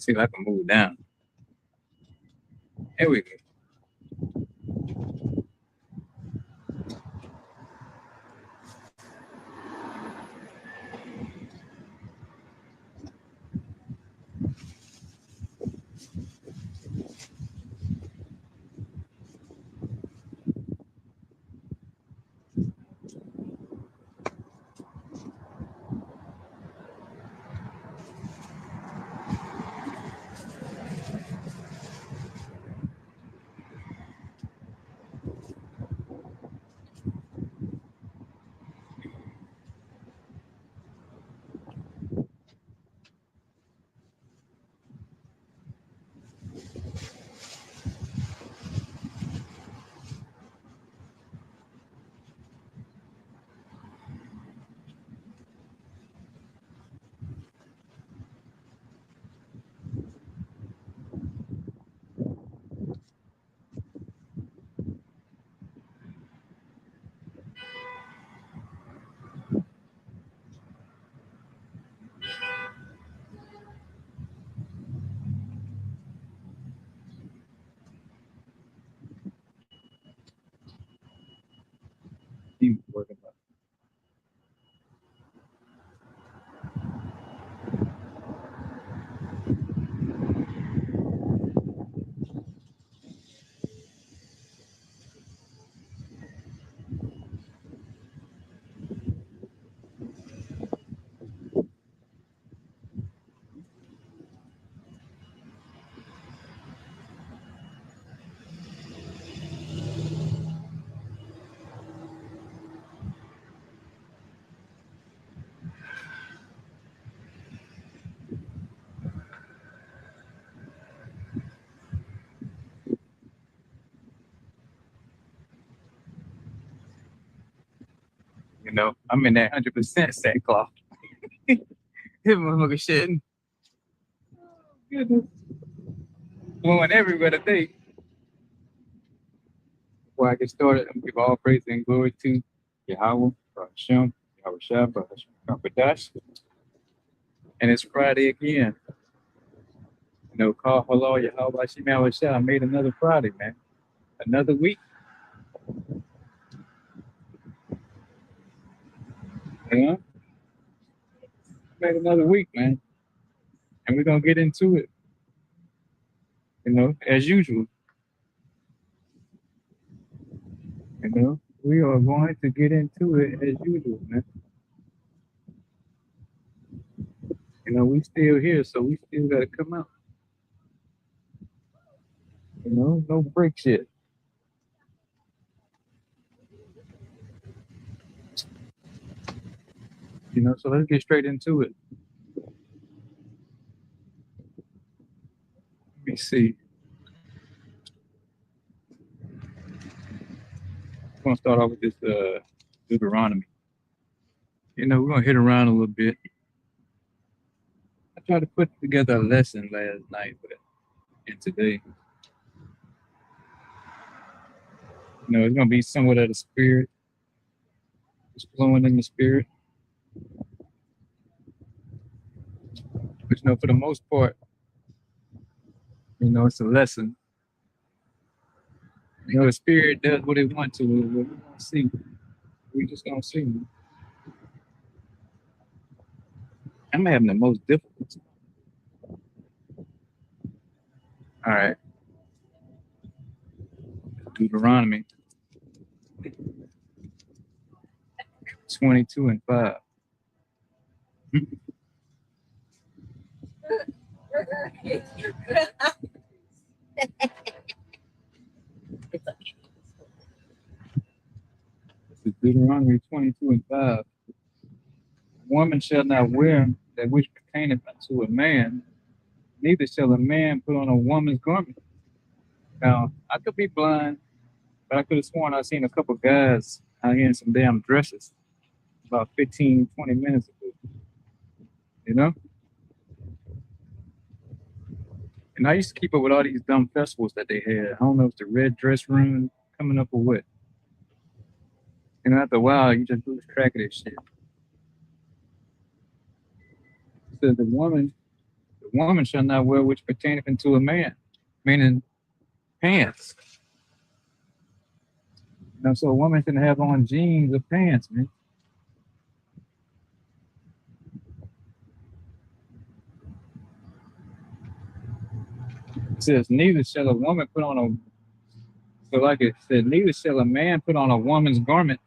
See if I can move down. There we go. Keep working about I'm in that 100% sackcloth. Hit motherfucker shitting. Goodness. Going everywhere today. Before I get started, I'm give all praise and glory to Yahweh, Hashem, Yahweh Shah, Dash. And it's Friday again. Call hello, Yahweh Hashem, Yahweh Shah. I made another Friday, man. Another week. Yeah. Made another week, man. And we're going to get into it. As usual. We are going to get into it as usual, man. We still here, so we still got to come out. No break shit. So let's get straight into it. Let me see. I'm going to start off with this Deuteronomy. We're going to hit around a little bit. I tried to put together a lesson last night, and today. It's going to be somewhat of the spirit. It's flowing in the spirit. But, for the most part, it's a lesson. The spirit does what it wants to. We're going to see. We just going to see. I'm having the most difficulty. All right. Deuteronomy 22:5. Deuteronomy 22:5. Woman shall not wear that which pertaineth unto a man, neither shall a man put on a woman's garment. Now, I could be blind, but I could have sworn I seen a couple guys out here in some damn dresses about 15, 20 minutes ago. And I used to keep up with all these dumb festivals that they had. I don't know if the red dress run coming up or what. After a while, you just lose track of this shit. So the woman The woman shall not wear which pertaineth unto a man, meaning pants. So a woman shouldn't have on jeans or pants, man. It says, neither shall a woman put on a, so like it said, neither shall a man put on a woman's garment.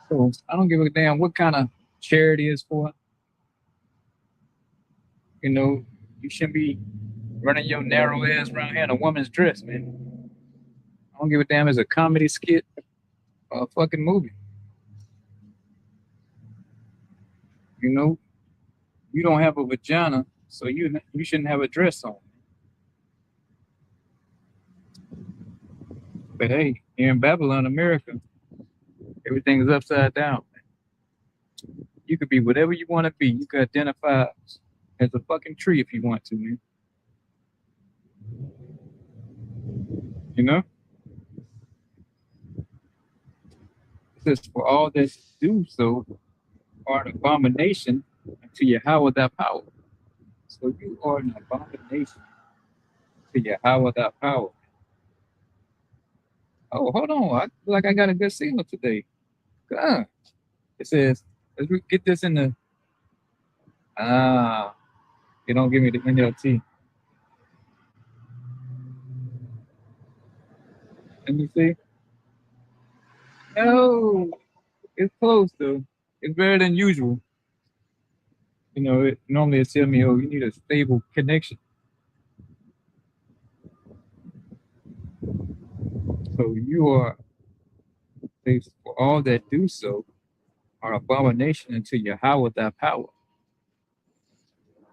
So I don't give a damn what kind of charity is for. You shouldn't be running your narrow ass around here in a woman's dress, man. I don't give a damn if it's a comedy skit or a fucking movie. You don't have a vagina, so you shouldn't have a dress on. But hey, here in Babylon, America, everything is upside down. You could be whatever you want to be. You could identify as a fucking tree if you want to, man. It says, for all that do so are an abomination to Yahweh thy power. So you are an abomination to Yahweh thy power. Oh, hold on. I feel like I got a good signal today. God. It says, let's get this in the. They don't give me the NLT. Let me see. No, it's close though. It's better than usual. Normally it tells me, oh, you need a stable connection. So you are, for all that do so are abomination unto Yahweh thy power.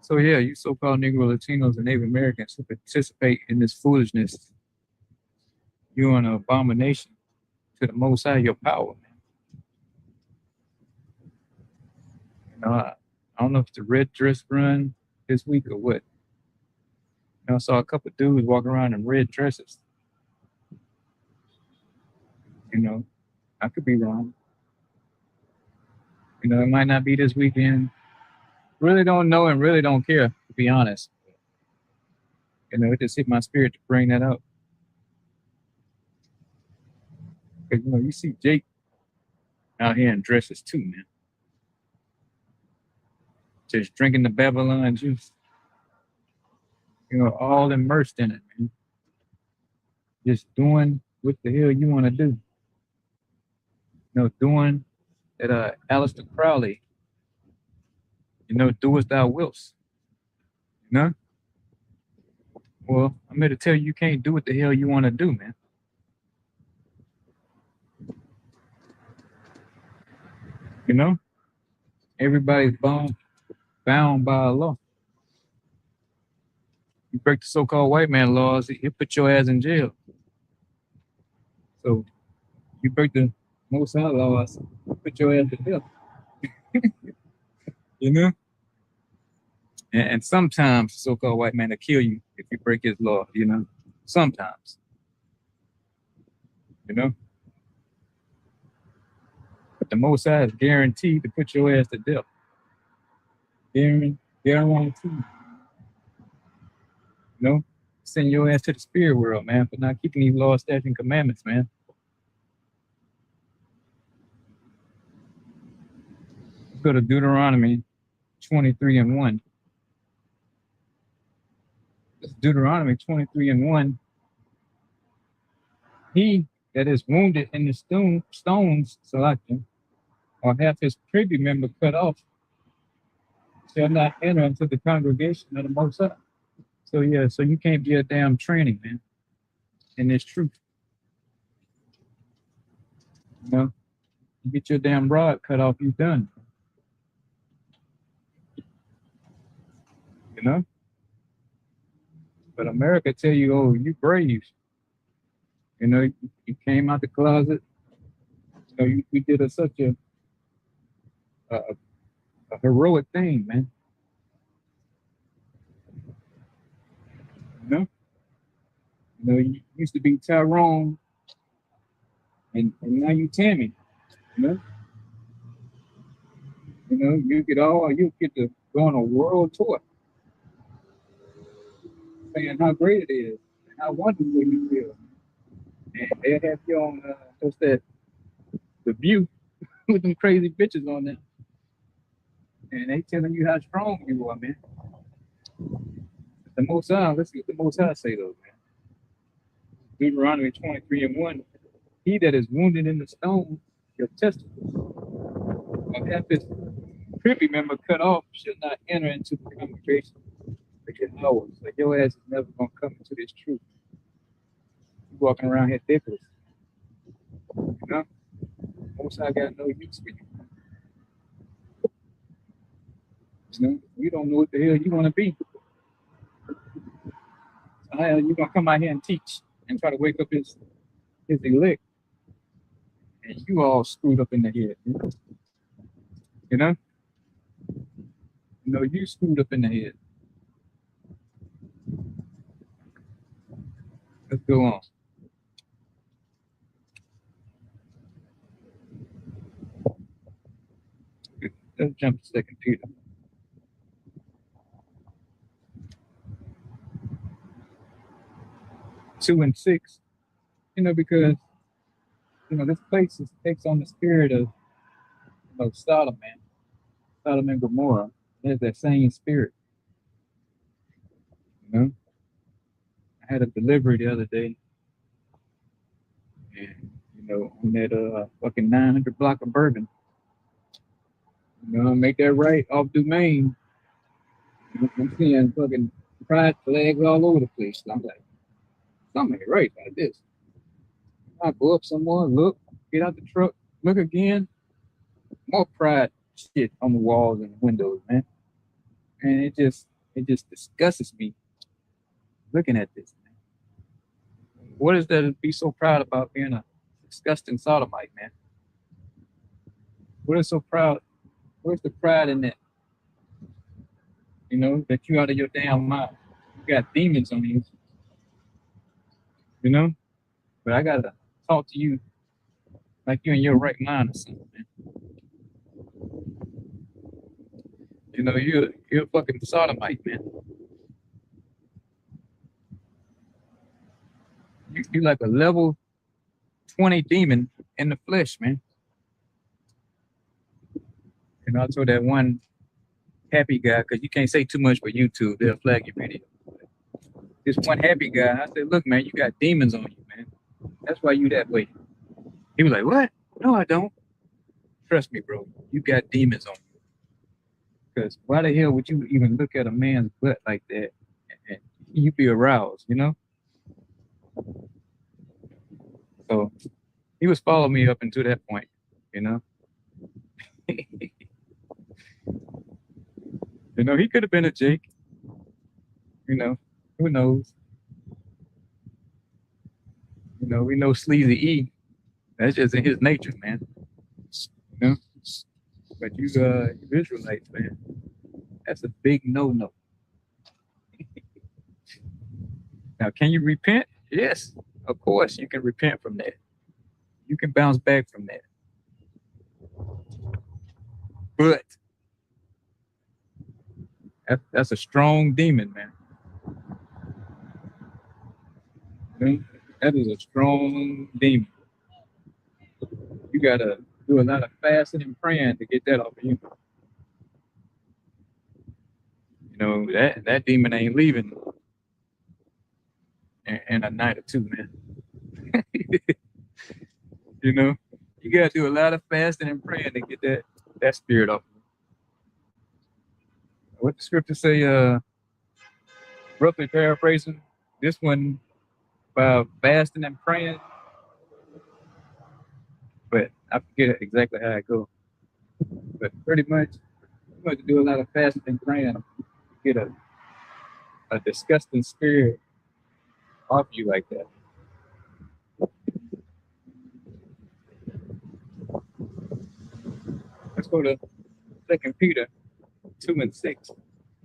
So yeah, you so-called Negro, Latinos, and Native Americans who participate in this foolishness, you're an abomination to the Most High, your power. I don't know if it's a red dress run this week or what. I saw a couple of dudes walking around in red dresses. I could be wrong. It might not be this weekend. Really don't know and really don't care, to be honest. It just hit my spirit to bring that up. Because, you see Jake out here in dresses too, man. Just drinking the Babylon juice. All immersed in it, man. Just doing what the hell you want to do. Doing that Aleister Crowley, do as thou wilt. Well, I'm here to tell you can't do what the hell you want to do, man. Everybody's bound by a law. You break the so-called white man laws, he'll put your ass in jail. So you break the Most High laws, put your ass in jail. And sometimes the so-called white man will kill you if you break his law, sometimes. But the Most High is guaranteed to put your ass to death. Guaranteed. Send your ass to the spirit world, man, for not keeping these laws, statutes, and commandments, man. Go to Deuteronomy 23:1. Deuteronomy 23:1. He that is wounded in the stones selected, or hath his privy member cut off, shall not enter into the congregation of the Most High. So yeah, so you can't be a damn tranny, man. And it's truth. You get your damn rod cut off, you done. But America tell you, oh, you brave. You came out the closet. You did such a heroic thing, man. You used to be Tyrone, and now you Tammy. You get to going on a world tour, saying how great it is and how wonderful you feel. And they'll have you on just that the view with them crazy bitches on there. And they telling you how strong you are, man. The most high, let's see what the most high say though, man. Deuteronomy 23:1. He that is wounded in the stone, your testicles, or have his privy member cut off, shall not enter into the congregation for your hours. Like your ass is never gonna come into this truth. You walking around here dickless, you know? Most high got no use for you. You know, you don't know what the hell you want to be. So how you gonna come out here and teach and try to wake up his elect, and you all screwed up in the head, you know? No, you screwed up in the head. Let's go on. Let's jump to 2 Peter. Two and 6. You know, because this place takes on the spirit of Sodom, man. Sodom and Gomorrah. There's that same spirit. You know? I had a delivery the other day. And on that fucking 900 block of Bourbon. Make that right off Dumaine. I'm seeing fucking pride flags all over the place. So I'm like, something ain't right about this. I go up somewhere, look, get out the truck, look again. More pride shit on the walls and the windows, man. And it just disgusts me looking at this, man. What is there to be so proud about being a disgusting sodomite, man? What is so proud? Where's the pride in that? That you out of your damn mind. You got demons on you. But I gotta talk to you like you're in your right mind or something, man. You're a fucking sodomite, man. You're like a level 20 demon in the flesh, man. I told that one happy guy, because you can't say too much for YouTube, they'll flag your video. This one happy guy, I said, look, man, you got demons on you, man. That's why you that way. He was like, what? No, I don't. Trust me, bro. You got demons on you. Because why the hell would you even look at a man's butt like that and you be aroused, So he was following me up until that point, he could have been a Jake. Who knows? We know Sleazy E. That's just in his nature, man. But you Israelites, man, that's a big no-no. Now, can you repent? Yes, of course you can repent from that. You can bounce back from that. But that's a strong demon, man. That is a strong demon. You gotta do a lot of fasting and praying to get that off of you. That demon ain't leaving in a night or two, man. You gotta do a lot of fasting and praying to get that spirit off of you. What the scripture say, roughly paraphrasing, this one by fasting and praying, but I forget exactly how it goes. But pretty much, you have to do a lot of fasting and praying to get a disgusting spirit off you like that. Let's go to 2 Peter 2 and 6.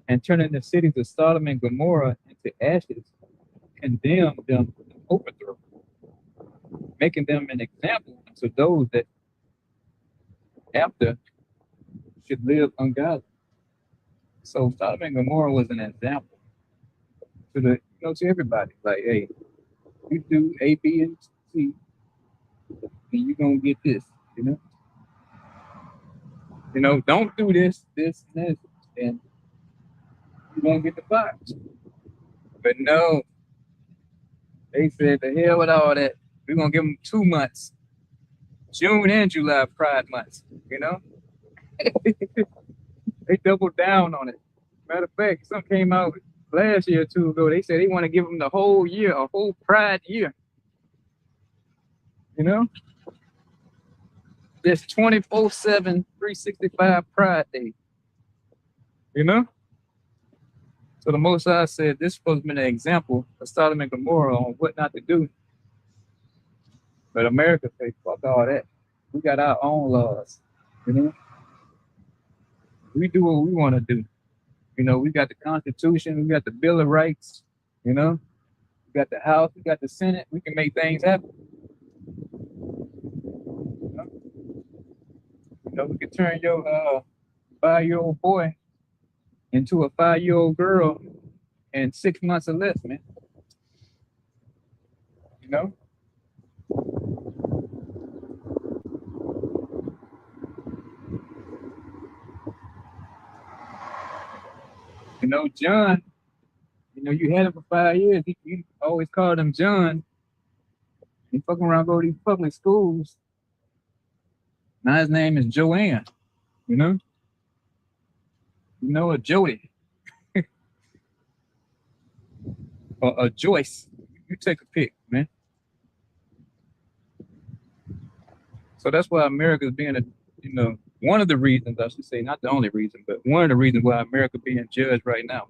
And turning the cities of Sodom and Gomorrah into ashes, condemn them to overthrow, making them an example to those that after should live ungodly. So Sodom and Gomorrah was an example to to everybody. Like, hey, you do A, B, and C, and you're gonna get this. You know, don't do this, and this, and you won't get the vibes. But no, they said the hell with all that. We're gonna give them 2 months, June and July Pride months. They doubled down on it. Matter of fact, something came out last year or two ago. They said they want to give them the whole year, a whole Pride year. You know, there's 24/7, 365 Pride Day. You know, so the Most High said this supposed to be an example of Sodom and Gomorrah on what not to do. But America say fuck all that. We got our own laws. You know, we do what we want to do. We got the Constitution, we got the Bill of Rights. We got the House, we got the Senate. We can make things happen. We can turn your 5-year-old boy into a 5-year-old girl in 6 months or less, man. John, you had him for 5 years. You always called him John. He fucking around go to these public schools. Now his name is Joanne. A Jody. Or a Joyce. You take a pick, man. So that's why America is being one of the reasons, I should say, not the only reason, but one of the reasons why America being judged right now,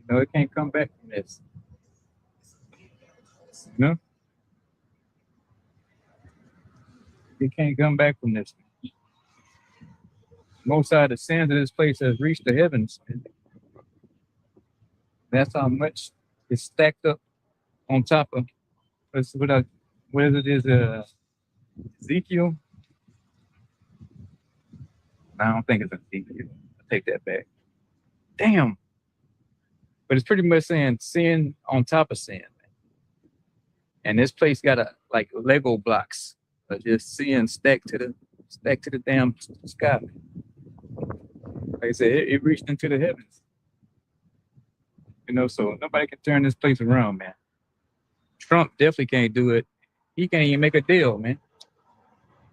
man. It can't come back from this. It can't come back from this. Most of the sins of this place has reached the heavens. Man. That's how much is stacked up on top of what is it? Ezekiel? I don't think it's Ezekiel. I take that back. Damn. But it's pretty much saying sin on top of sin. Man. And this place got like Lego blocks, just sin stacked to the damn sky. Like I said, it reached into the heavens. So nobody can turn this place around, man. Trump definitely can't do it. He can't even make a deal, man.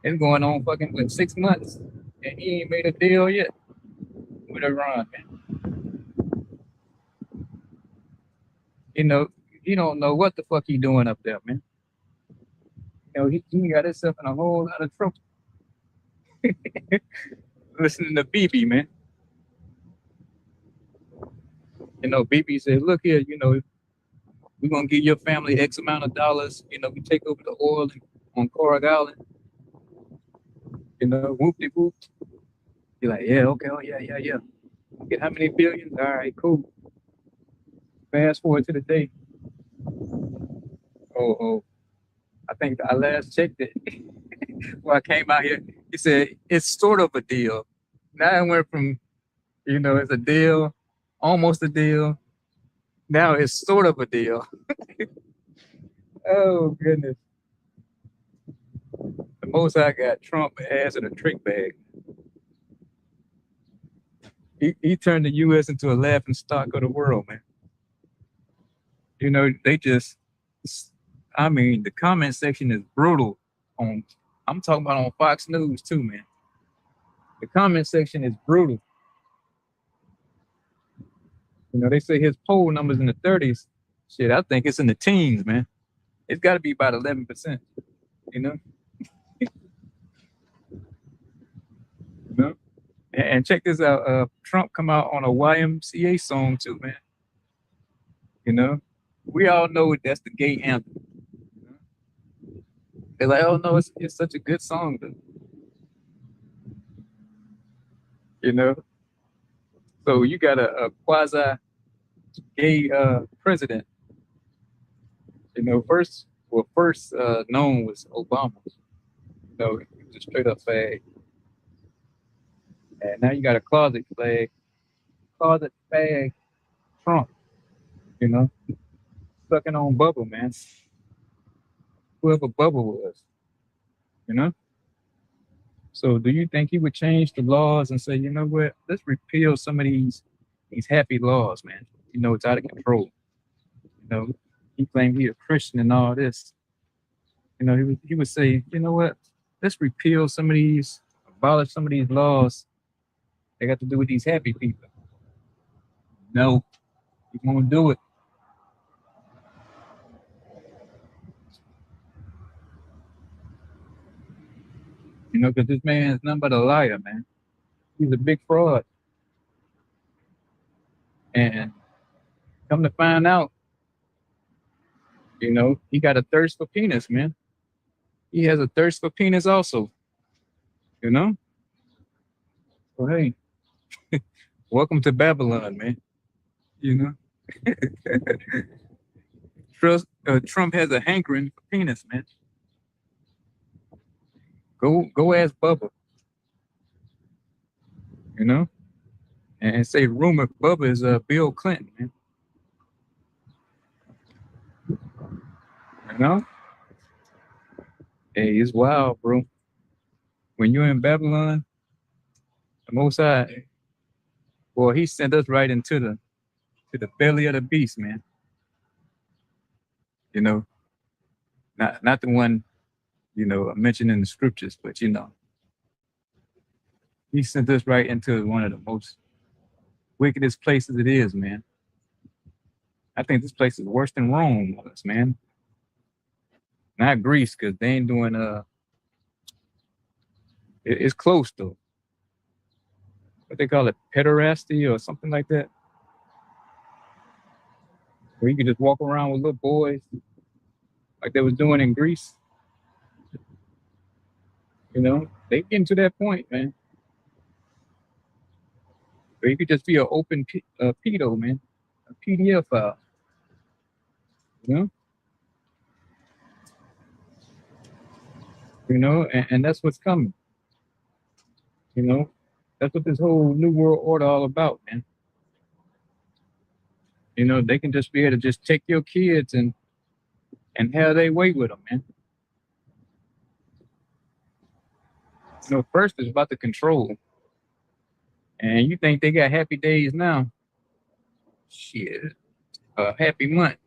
It's going on fucking 6 months, and he ain't made a deal yet with Iran, man. He don't know what the fuck he doing up there, man. He got himself in a whole lot of trouble. Listening to BB, man. BB said, look here, we're going to give your family X amount of dollars. We take over the oil on Corag Island. Whoop-de-whoop. You're like, yeah, okay, oh, yeah. Get how many billions? All right, cool. Fast forward to the day. Oh, I think I last checked it. When I came out here, he said, it's sort of a deal. Now it went from, it's a deal, almost a deal. Now it's sort of a deal. Oh, goodness. The most I got Trump ass in a trick bag. He turned the U.S. into a laughing stock of the world, man. They just, the comment section is brutal. I'm talking about on Fox News too, man. The comment section is brutal. They say his poll numbers in the 30s. Shit, I think it's in the teens, man. It's got to be about 11%. And check this out. Trump come out on a YMCA song too, man. We all know that's the gay anthem. They're like, oh no, it's such a good song, though. So you got a quasi-gay president. First known was Obama. He was a straight up fag. And now you got a closet flag. closet fag Trump, you know, sucking on Bubble, man. Whoever Bubble was, you know. So do you think he would change the laws and say, you know what, let's repeal some of these happy laws, man? You know, it's out of control. You know, he claimed he a Christian and all this. You know, he would say, you know what, let's repeal some of these, abolish some of these laws that got to do with these happy people. No, he won't do it. You know, because this man is nothing but a liar, man. He's a big fraud. And come to find out, you know, he got a thirst for penis, man. He has a thirst for penis also, you know? So hey, welcome to Babylon, man. You know? Trump has a hankering for penis, man. Go ask Bubba, you know? And say rumor Bubba is Bill Clinton, man. You know? Hey, it's wild, bro. When you're in Babylon, the Most High, well, he sent us right into the belly of the beast, man. You know, not the one, you know, mentioned in the scriptures, but you know, he sent us right into one of the most wickedest places it is, man. I think this place is worse than Rome was, man. Not Greece, because they ain't doing it's close though. What they call it, pederasty or something like that. Where you could just walk around with little boys like they was doing in Greece. You know, they getting to that point, man. Or you could just be an open pedo, man. A PDF file. You know? You know, and that's what's coming. You know? That's what this whole New World Order all about, man. You know, they can just be able to just take your kids and have their way with them, man. You know, first it's about the control. And you think they got happy days now? Shit, a happy month.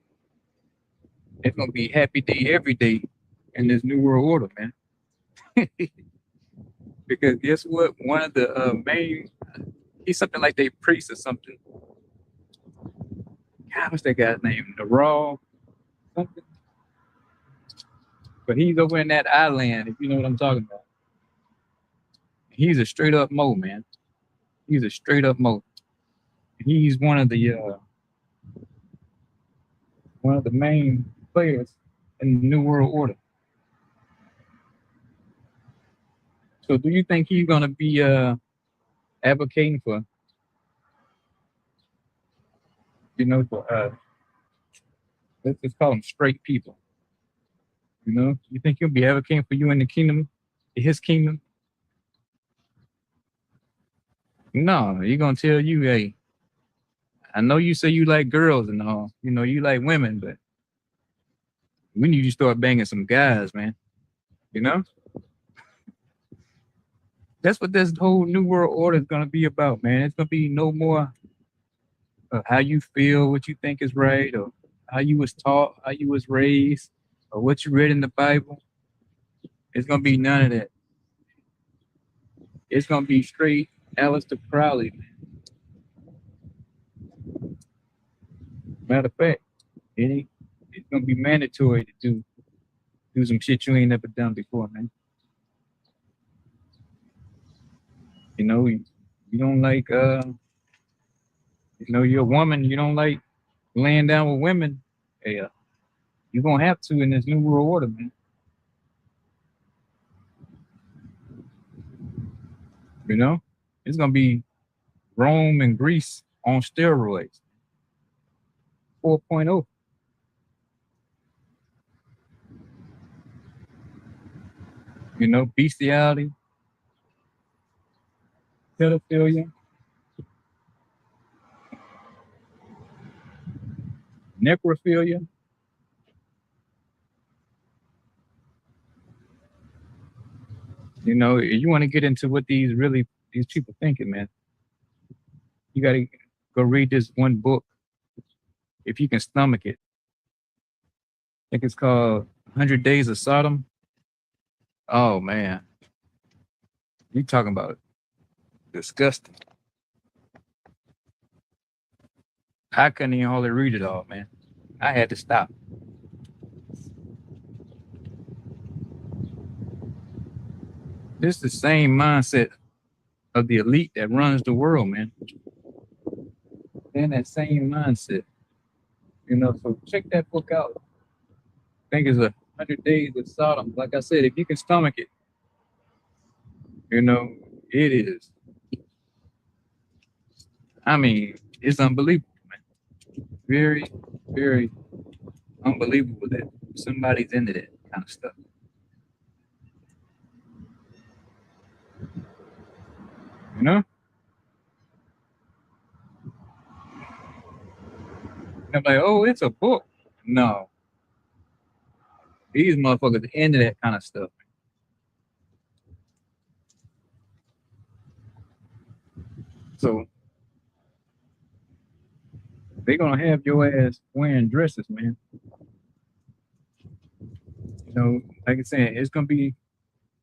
It's gonna be happy day every day in this New World Order, man. Because guess what? One of the main, he's something like they priest or something. God, what's that guy's name? The Raw something. But he's over in that island, if you know what I'm talking about. He's a straight up Mo, man. He's a straight up Mo. He's one of the main players in the New World Order. So do you think he's gonna be advocating for, you know, for let's just call them straight people? You know, you think he'll be advocating for you in the kingdom, his kingdom? No, he's gonna tell you, hey, I know you say you like girls and all, you know, you like women, but we need you to start banging some guys, man. You know? That's what this whole New World Order is gonna be about, man. It's gonna be no more how you feel, what you think is right, or how you was taught, how you was raised, or what you read in the Bible. It's gonna be none of that. It's gonna be straight Aleister Crowley, man. Matter of fact, it's gonna be mandatory to do some shit you ain't never done before, man. You know, you don't like you know, you're a woman, you don't like laying down with women. Hey, you're gonna have to in this New World Order, man. You know, it's gonna be Rome and Greece on steroids. 4.0. You know, bestiality, pedophilia, necrophilia. You know, you want to get into what these people thinking, man. You got to go read this one book if you can stomach it. I think it's called 100 Days of Sodom. Oh man, you talking about disgusting. I couldn't even hardly read it all, man. I had to stop. This is the same mindset of the elite that runs the world, man. They're in that same mindset. You know, so check that book out. I think it's 100 Days of Sodom. Like I said, if you can stomach it, you know, it is. I mean, it's unbelievable, man. Very, very unbelievable that somebody's into that kind of stuff. You know? I'm like, oh, it's a book. No. These motherfuckers into that kind of stuff. So they're gonna have your ass wearing dresses, man. You know, like I said, it's gonna be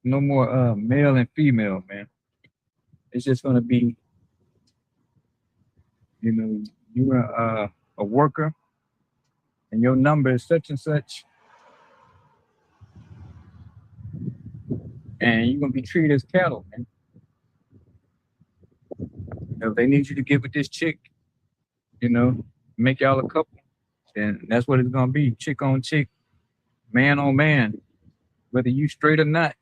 no more male and female, man. It's just gonna be, you know, you're a worker and your number is such and such, and you're gonna be treated as cattle, man. You know, if they need you to get with this chick, you know, make y'all a couple, and that's what it's gonna be, chick on chick, man on man. Whether you straight or not,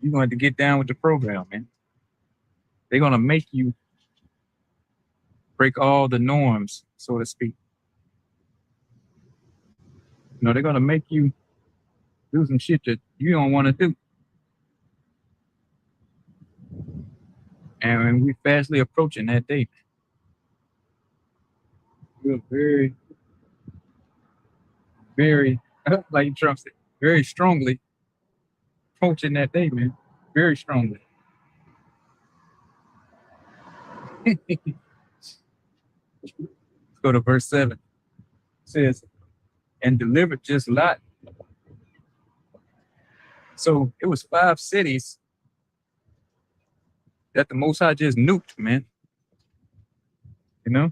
you're gonna have to get down with the program, man. They're gonna make you break all the norms, so to speak. You know, they're gonna make you do some shit that you don't want to do. And we're fastly approaching that day. We're very, very, like Trump said, very strongly approaching that day, man. Very strongly. Let's go to verse 7. It says, and delivered just Lot. So it was 5 cities that the Most High just nuked, man. You know?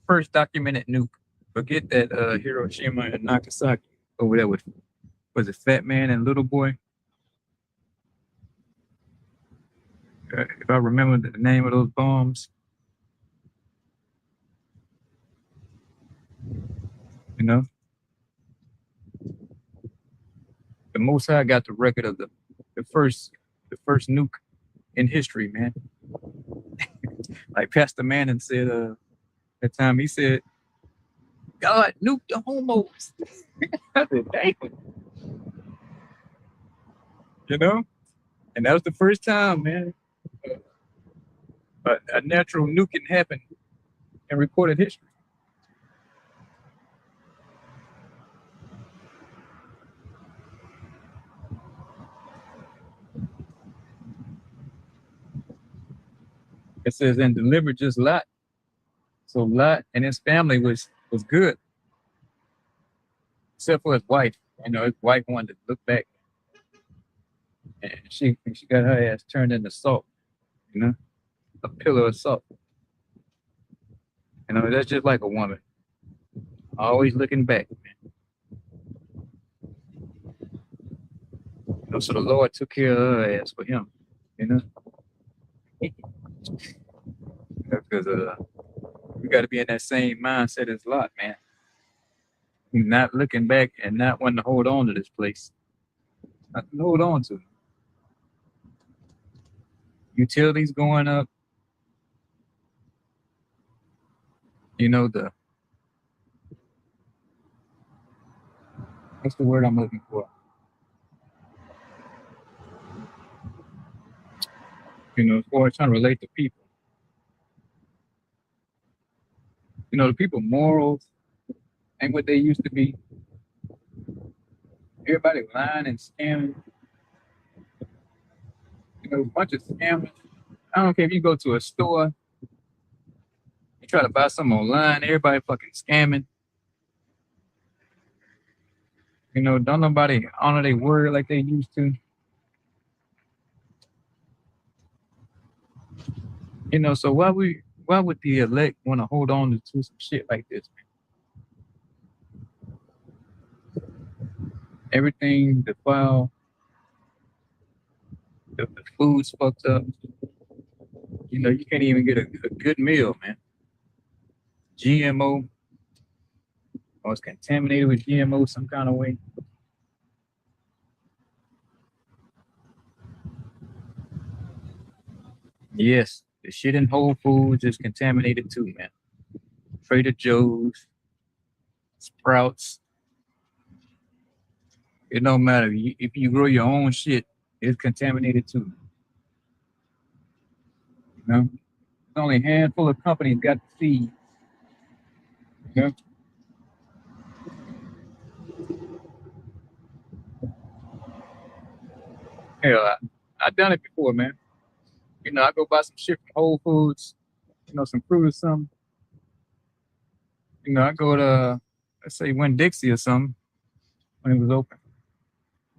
First documented nuke. Forget that Hiroshima and Nagasaki over there with, was it Fat Man and Little Boy? If I remember the name of those bombs. You know? The Most High got the record of the first nuke in history, man. Like Pastor Manning said that time, he said, God nuked the homos. I said, damn. You know? And that was the first time, man, a natural nuking happened in recorded history. It says, and delivered just Lot. So Lot and his family was good, except for his wife. You know, his wife wanted to look back, and she got her ass turned into salt. You know, a pillar of salt. You know, that's just like a woman, always looking back, man. You know, so the Lord took care of her ass for him. You know, because we got to be in that same mindset as Lot, man. Not looking back and not wanting to hold on to this place. Nothing to hold on to. Utilities going up. You know, what's the word I'm looking for? You know, as far as trying to relate to people. You know, the people morals ain't what they used to be. Everybody lying and scamming. You know, a bunch of scammers. I don't care if you go to a store, you try to buy something online, everybody fucking scamming. You know, don't nobody honor their word like they used to. You know, so why would the elect want to hold on to some shit like this, man? Everything defiled, the food's fucked up. You know, you can't even get a good meal, man. GMO or it's contaminated with GMO some kind of way. Yes, the shit in Whole Foods is contaminated too, man. Trader Joe's, Sprouts, it don't matter. If you grow your own shit, it's contaminated too. You know, only a handful of companies got the seed. You know, hell, I done it before, man. You know, I go buy some shit from Whole Foods, you know, some fruit or something. You know, I go to let's say Winn Dixie or something when it was open.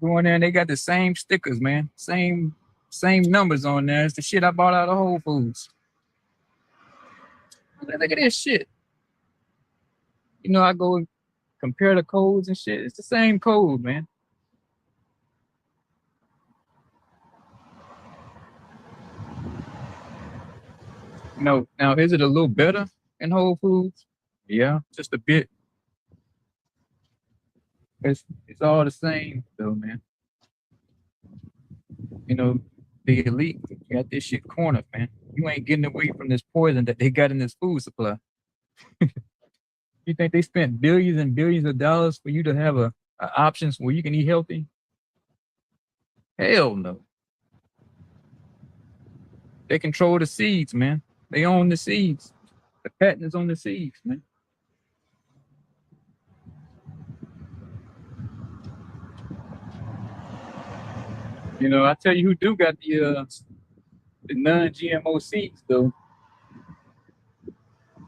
Go in there and they got the same stickers, man. Same numbers on there. It's the shit I bought out of Whole Foods. Look at this shit. You know, I go and compare the codes and shit. It's the same code, man. You know, now is it a little better in Whole Foods? Yeah, just a bit. It's all the same though, man. You know, the elite got this shit cornered, man. You ain't getting away from this poison that they got in this food supply. You think they spent billions and billions of dollars for you to have a options where you can eat healthy? Hell no. They control the seeds, man. They own the seeds. The patent is on the seeds, man. You know, I tell you who do got the non-GMO seeds though.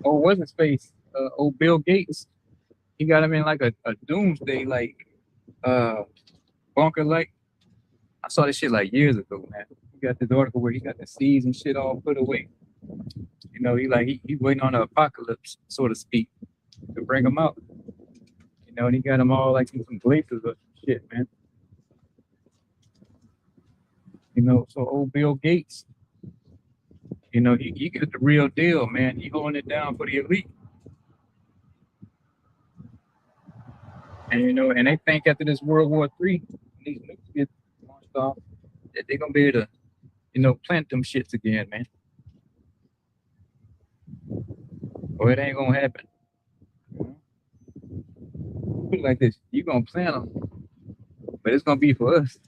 Oh, what's his face? Old Bill Gates. He got him in like a doomsday like uh bunker like. I saw this shit like years ago, man. He got this article where he got the seeds and shit all put away. You know, he waiting on the apocalypse, so to speak, to bring them out. You know, and he got them all like in some glaciers or some shit, man. You know, so old Bill Gates, you know, he got the real deal, man. He holding it down for the elite. And you know, and they think after this World War III, these nukes get launched off, that they're gonna be able to, you know, plant them shits again, man. Or it ain't gonna happen. Put it like this, you gonna plant them, but it's gonna be for us.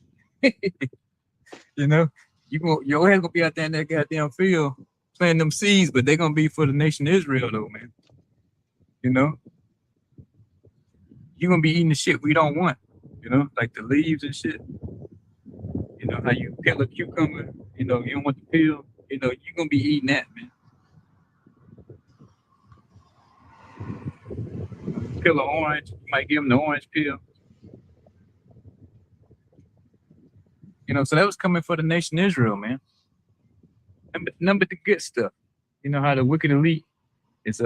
You know, your ass gonna be out there in that goddamn field planting them seeds, but they're gonna be for the nation of Israel though, man. You know, you're gonna be eating the shit we don't want. You know, like the leaves and shit. You know how you peel a cucumber. You know you don't want the peel. You know you're gonna be eating that, man. Peel an orange, you might give them the orange peel. You know, so that was coming for the nation of Israel, man. Number the good stuff. You know how the wicked elite is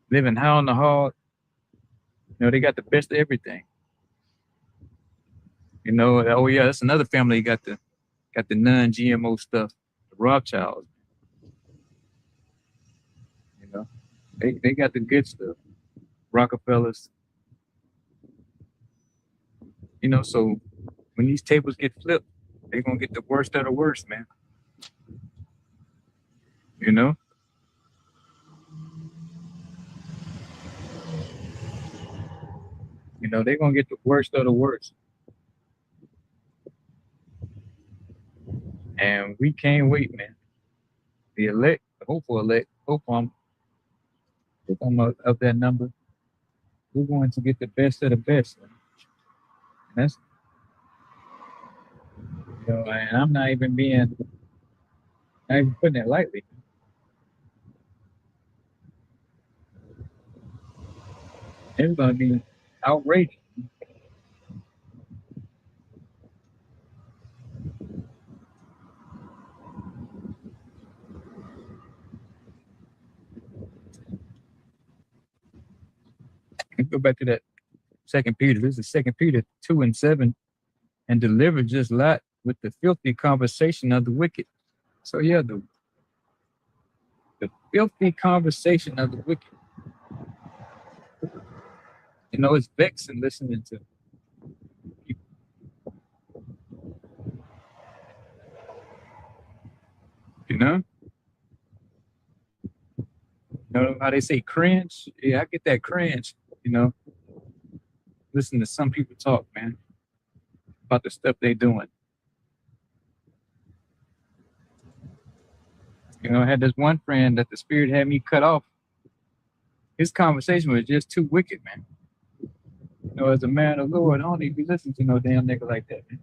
living high on the hog. You know they got the best of everything. You know, oh yeah, that's another family got the non-GMO stuff, the Rothschilds. You know, they got the good stuff. Rockefellers. You know, so when these tables get flipped, they're gonna get the worst of the worst, man. You know, they're gonna get the worst of the worst, and we can't wait, man. The elect, the hopeful elect, hope Of that number, we're going to get the best of the best. And that's, and I'm not even putting it lightly. It's going to be outrageous. Let's go back to that Second Peter. This is Second Peter 2:7, and deliver just Lot with the filthy conversation of the wicked. So yeah, the filthy conversation of the wicked. It's vexing listening to people. You know, how they say cringe. Yeah, I get that cringe. Listen to some people talk, man, about the stuff they doing. I had this one friend that the spirit had me cut off. His conversation was just too wicked, man. As a man of the Lord, I don't need to be listening to no damn nigga like that, man.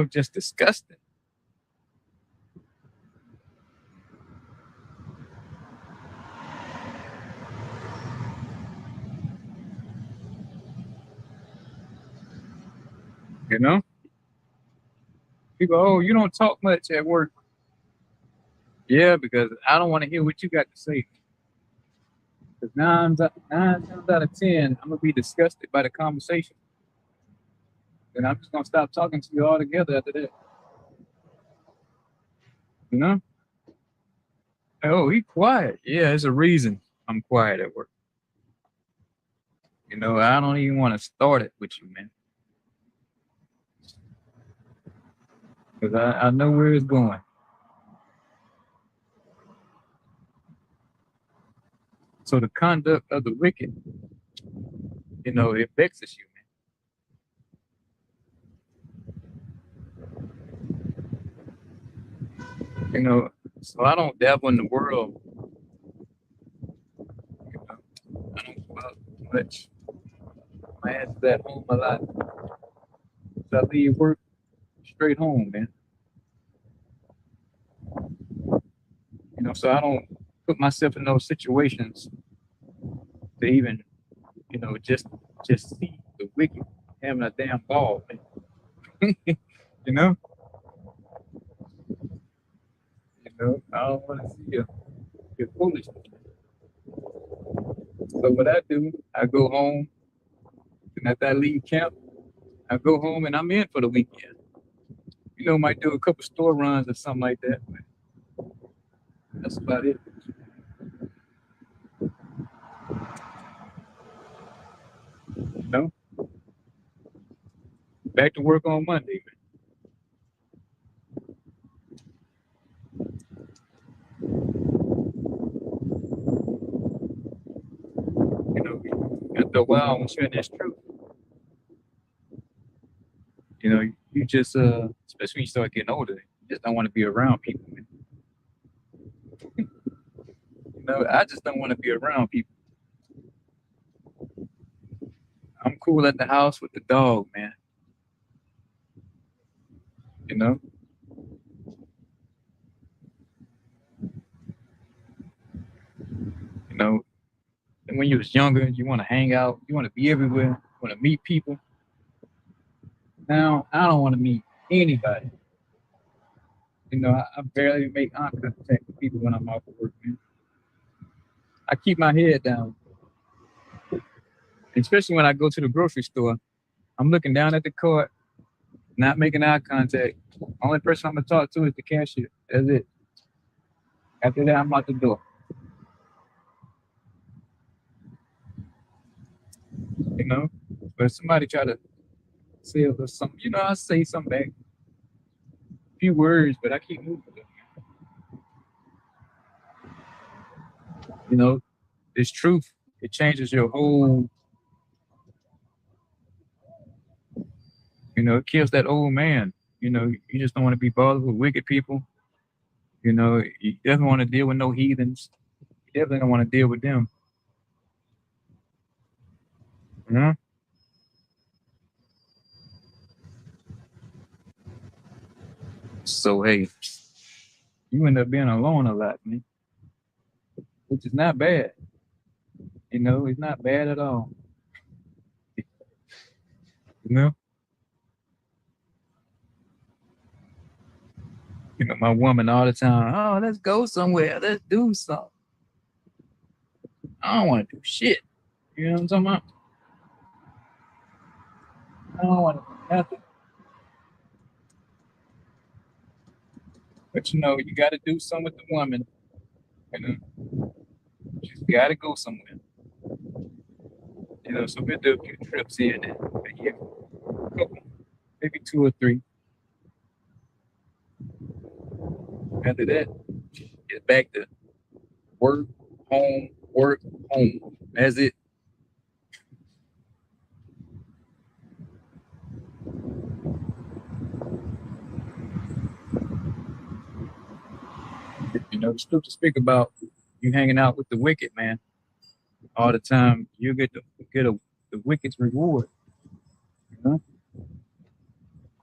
Just disgusting. People, oh, you don't talk much at work. Yeah, because I don't want to hear what you got to say. Because nine times out of 10, I'm going to be disgusted by the conversation. And I'm just going to stop talking to you altogether after that. Oh, he quiet. Yeah, there's a reason I'm quiet at work. I don't even want to start it with you, man. Because I know where it's going. So the conduct of the wicked, it vexes you, man. So I don't dabble in the world. I don't go out much. My ass is at home a lot. So I leave work straight home, man. So I don't put myself in those situations to even, just see the wicked having a damn ball, man. I don't want to see your foolishness. So what I do, I go home, and after I leave camp, I go home and I'm in for the weekend. Might do a couple store runs or something like that. But that's about it. Back to work on Monday, man. After a while, I'm sharing this truth. You just, especially when you start getting older, you just don't want to be around people, man. I just don't want to be around people. I'm cool at the house with the dog, man. And when you was younger, you want to hang out, you want to be everywhere, you want to meet people. Now, I don't want to meet anybody. I barely make eye contact with people when I'm off of work, man. I keep my head down. Especially when I go to the grocery store, I'm looking down at the cart, not making eye contact. Only person I'm gonna talk to is the cashier. That's it. After that, I'm out the door. But somebody try to say something, I say something back, a few words, but I keep moving. This truth, it changes your whole. It kills that old man. You know, you just don't want to be bothered with wicked people. You know, you definitely want to deal with no heathens. You definitely don't want to deal with them. You know? So hey, you end up being alone a lot, man, which is not bad. You know, it's not bad at all. You know, my woman all the time. Oh, let's go somewhere. Let's do something. I don't want to do shit. You know what I'm talking about? I don't want to do nothing. But you got to do something with the woman. You know, she's got to go somewhere. So we do a few trips here and there. A year, couple, maybe two or three. After that, get back to work, home, work, home. That's it. The scripture speak about you hanging out with the wicked, man, all the time. You get the wicked's reward. You know,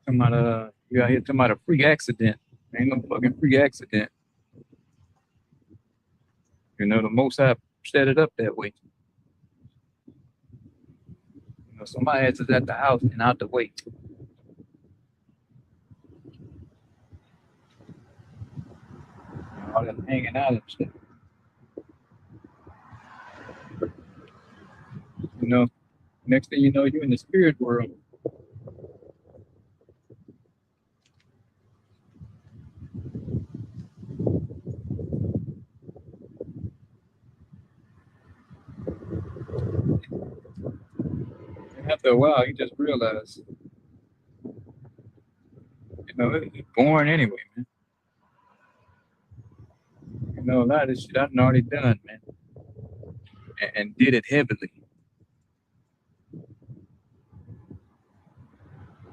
talking about you out here talking about a freak accident. Ain't no fucking freak accident. The Most High set it up that way. Somebody else is at the house and out the way. All them hanging out and shit. Next thing you know, you're in the spirit world. And after a while, you just realize, it's boring anyway, man. A lot of this shit I've already done, man, and did it heavily.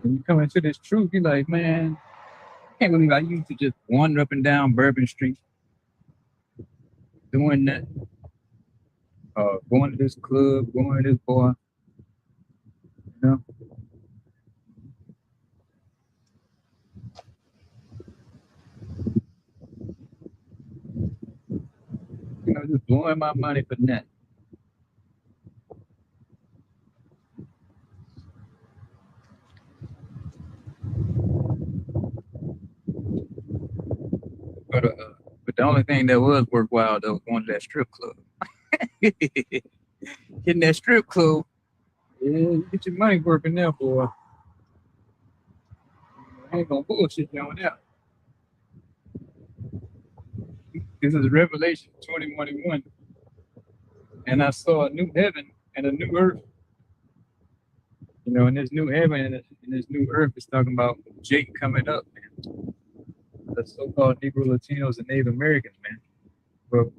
When you come into this truth, you're like, man, I can't believe I used to just wander up and down Bourbon Street doing that. Going to this club, going to this bar, you know. Just blowing my money for nothing. But the only thing that was worthwhile though was going to that strip club. Hitting that strip club, yeah, you get your money working there, boy. I ain't gonna bullshit you on that. This is Revelation 20:21, and I saw a new heaven and a new earth. And this new heaven and this new earth is talking about Jake coming up, man. The so-called Negro Latinos and Native Americans, man. Well,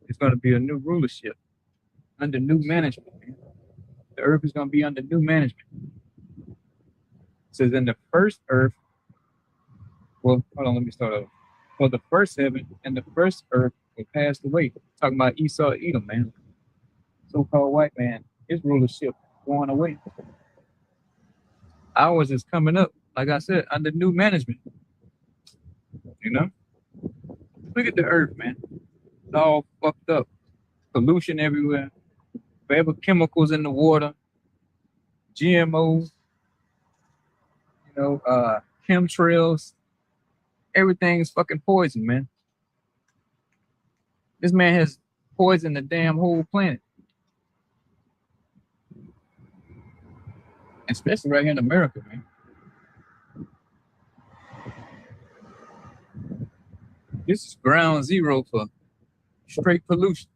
it's going to be a new rulership under new management, man. The earth is going to be under new management. It says in the first earth, well, hold on, let me start over. Well, the first heaven and the first earth will pass away. Talking about Esau, Edom, man. So-called white man, his rulership going away. Ours is coming up, like I said, under new management. Look at the earth, man. It's all fucked up. Pollution everywhere. Forever chemicals in the water. GMOs. Chemtrails. Everything's fucking poison, man. This man has poisoned the damn whole planet. Especially right here in America, man. This is ground zero for straight pollution.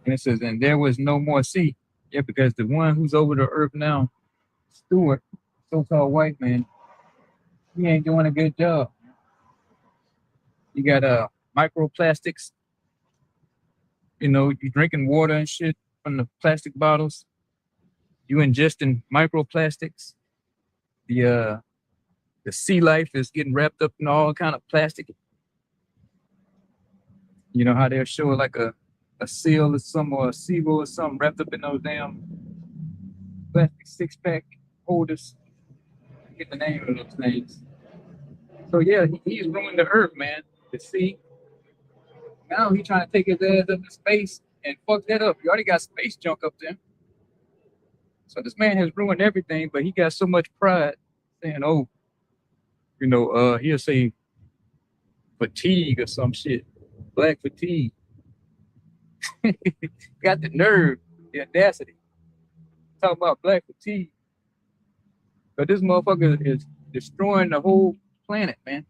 And it says, and there was no more sea. Yeah, because the one who's over the earth now, Stewart, so-called white man, he ain't doing a good job. You got microplastics. You drinking water and shit from the plastic bottles. You ingesting microplastics. The sea life is getting wrapped up in all kind of plastic. You know how they'll show like a seal or some or a SeaWorld or something wrapped up in those damn plastic 6-pack holders. I get the name of those things. So yeah, he's ruined the earth, man. The sea. Now he's trying to take his ass up in space and fuck that up. You already got space junk up there. So this man has ruined everything, but he got so much pride saying, oh, he'll say fatigue or some shit. Black fatigue. Got the nerve, the audacity. Talk about black fatigue. But this motherfucker is destroying the whole planet, man.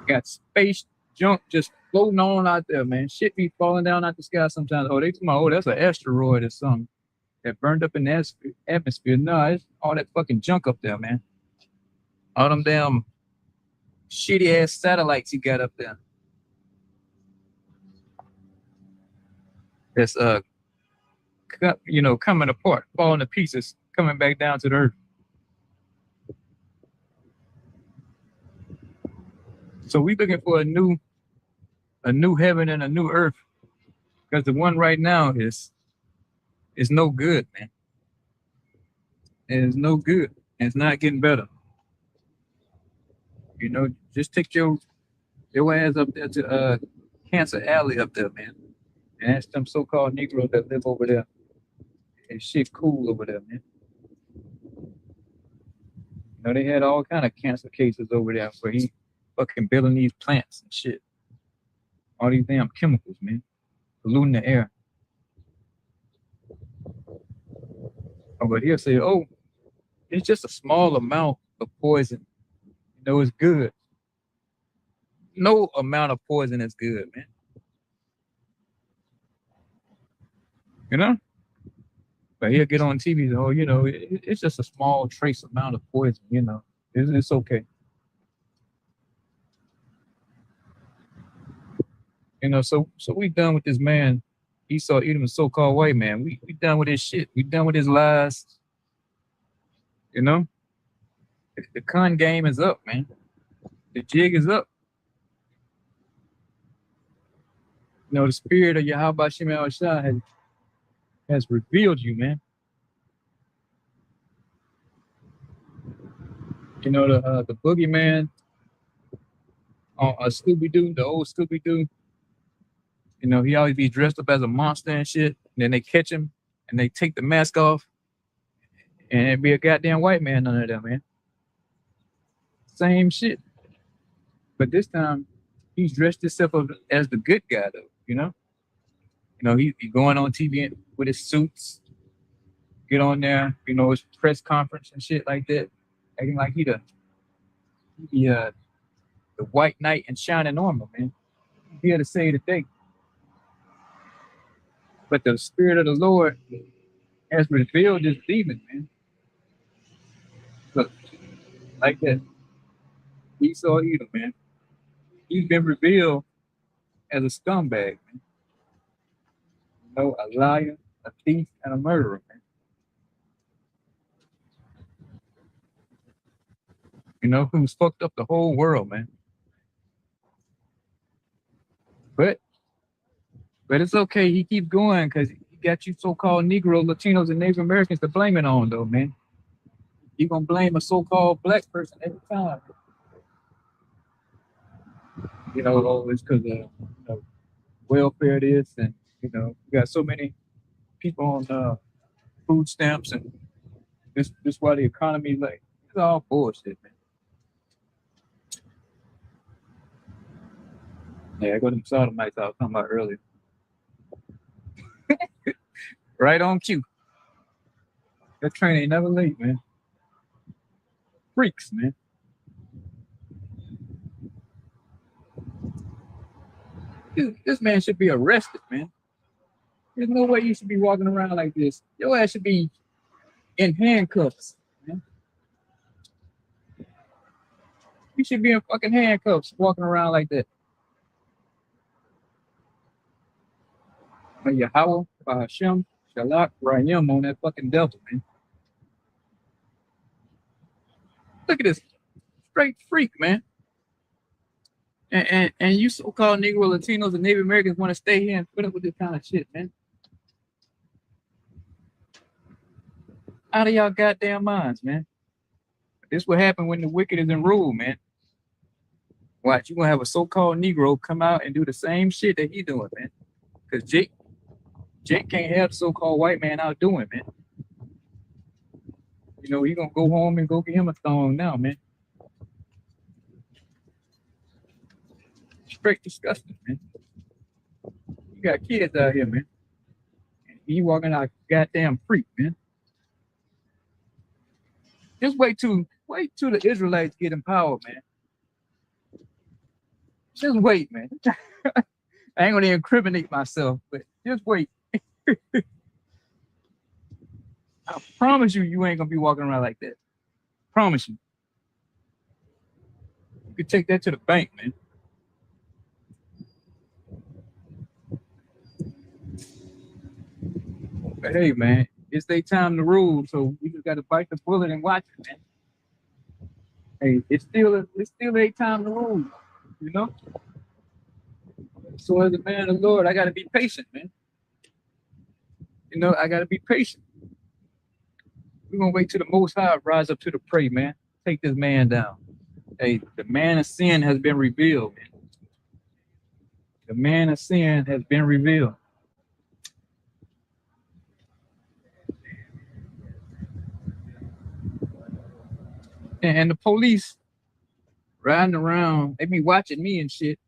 Got space junk just floating on out there, man. Shit be falling down out the sky sometimes. Oh, they talking about, oh, that's an asteroid or something that burned up in the atmosphere. No, it's all that fucking junk up there, man. All them damn shitty ass satellites you got up there. That's coming apart, falling to pieces, coming back down to the earth. So we looking for a new heaven and a new earth, because the one right now is no good, man. It is no good, and it's not getting better. You know, just take your ass up there to Cancer Alley up there, man, and ask them so-called Negroes that live over there. And shit cool over there, man. You know, they had all kind of cancer cases over there where he fucking building these plants and shit. All these damn chemicals, man, polluting the air. Oh, but he'll say, oh, it's just a small amount of poison. You know, it's good. No amount of poison is good, man. You know? But he'll get on TV and, oh, it's just a small trace amount of poison, It's okay. So we done with this man, Esau Edom, a so-called white man. We done with his shit. We done with his lies. The con game is up, man. The jig is up. The spirit of Yahweh Shem Shah has revealed you, man. The boogeyman on Scooby-Doo, the old Scooby-Doo. He always be dressed up as a monster and shit. And then they catch him and they take the mask off, and it'd be a goddamn white man under there, man. Same shit. But this time, he's dressed himself up as the good guy, though, He going on TV with his suits, get on there, his press conference and shit like that, acting like he the white knight and shining armor, man. He here to save the day. But the spirit of the Lord has revealed this demon, man. Look, like that. Esau Edom, man. He's been revealed as a scumbag, man. A liar, a thief, and a murderer, man. Who's fucked up the whole world, man. But it's okay. He keeps going because he got you so-called Negro, Latinos, and Native Americans to blame it on, though, man. You're going to blame a so-called black person every time. It's because of welfare this, and, we got so many people on food stamps, and this why the economy, like, it's all bullshit, man. Yeah, I got them sodomites I was talking about earlier. Right on cue. That train ain't never late, man. Freaks, man. This man should be arrested, man. There's no way you should be walking around like this. Your ass should be in handcuffs, man. You should be in fucking handcuffs walking around like that. Yahweh, Hashem, Shalak, Rayim on that fucking devil, man. Look at this straight freak, man. And you so-called Negro, Latinos, and Native Americans want to stay here and put up with this kind of shit, man. Out of y'all goddamn minds, man. This what happened when the wicked is in rule, man. Watch, you gonna have a so-called Negro come out and do the same shit that he doing, man. Cause Jake can't have the so-called white man out doing, man. You know, he gonna go home and go get him a thong now, man. Straight disgusting, man. You got kids out here, man. And he walking out goddamn freak, man. Just wait till the Israelites get in power, man. Just wait, man. I ain't gonna incriminate myself, but just wait. I promise you ain't gonna be walking around like that. Promise you. You can take that to the bank, man. But hey, man, it's their time to rule, so we just gotta bite the bullet and watch it, man. Hey, it's still their time to rule, you know. So as a man of the Lord, I gotta be patient, man. You know, I gotta be patient. We're gonna wait till the Most High rise up to the prey, man. Take this man down. Hey, the man of sin has been revealed, man. The man of sin has been revealed. And the police riding around, they be watching me and shit.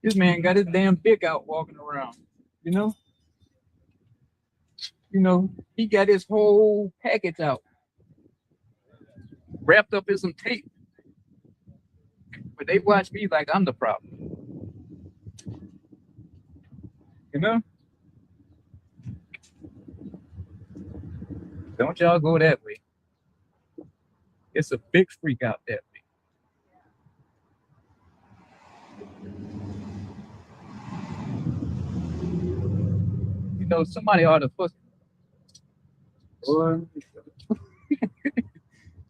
This man got his damn dick out walking around, you know? You know, he got his whole package out, wrapped up in some tape. But they watch me like I'm the problem. You know? Don't y'all go that way. It's a big freak out that way. You know, somebody ought to fuck.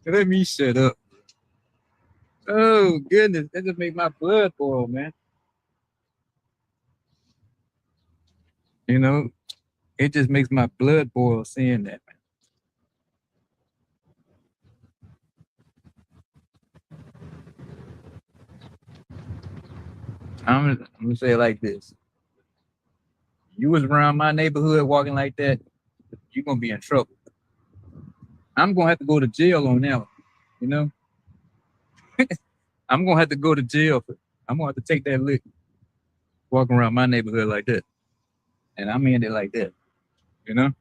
Let me shut up. Oh goodness, that just made my blood boil, man. You know, it just makes my blood boil seeing that, man. I'm gonna say it like this. You was around my neighborhood walking like that, you're gonna be in trouble. I'm gonna have to go to jail on that one, you know? I'm gonna have to go to jail. I'm gonna have to take that lick walking around my neighborhood like that. And I mean it like that, you know?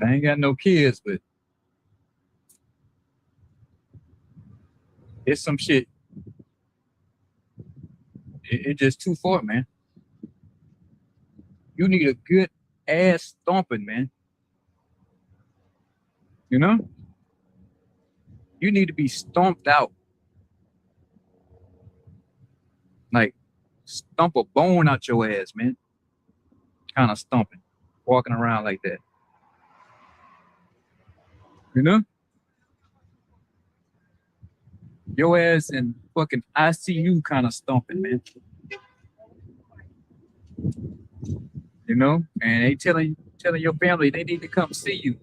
I ain't got no kids, but it's some shit. It's just too far, man. You need a good ass stomping, man. You know? You need to be stomped out. Like, stomp a bone out your ass, man. Kind of stomping. Walking around like that. You know? Your ass in fucking ICU kind of stomping, man. You know? And they telling your family they need to come see you.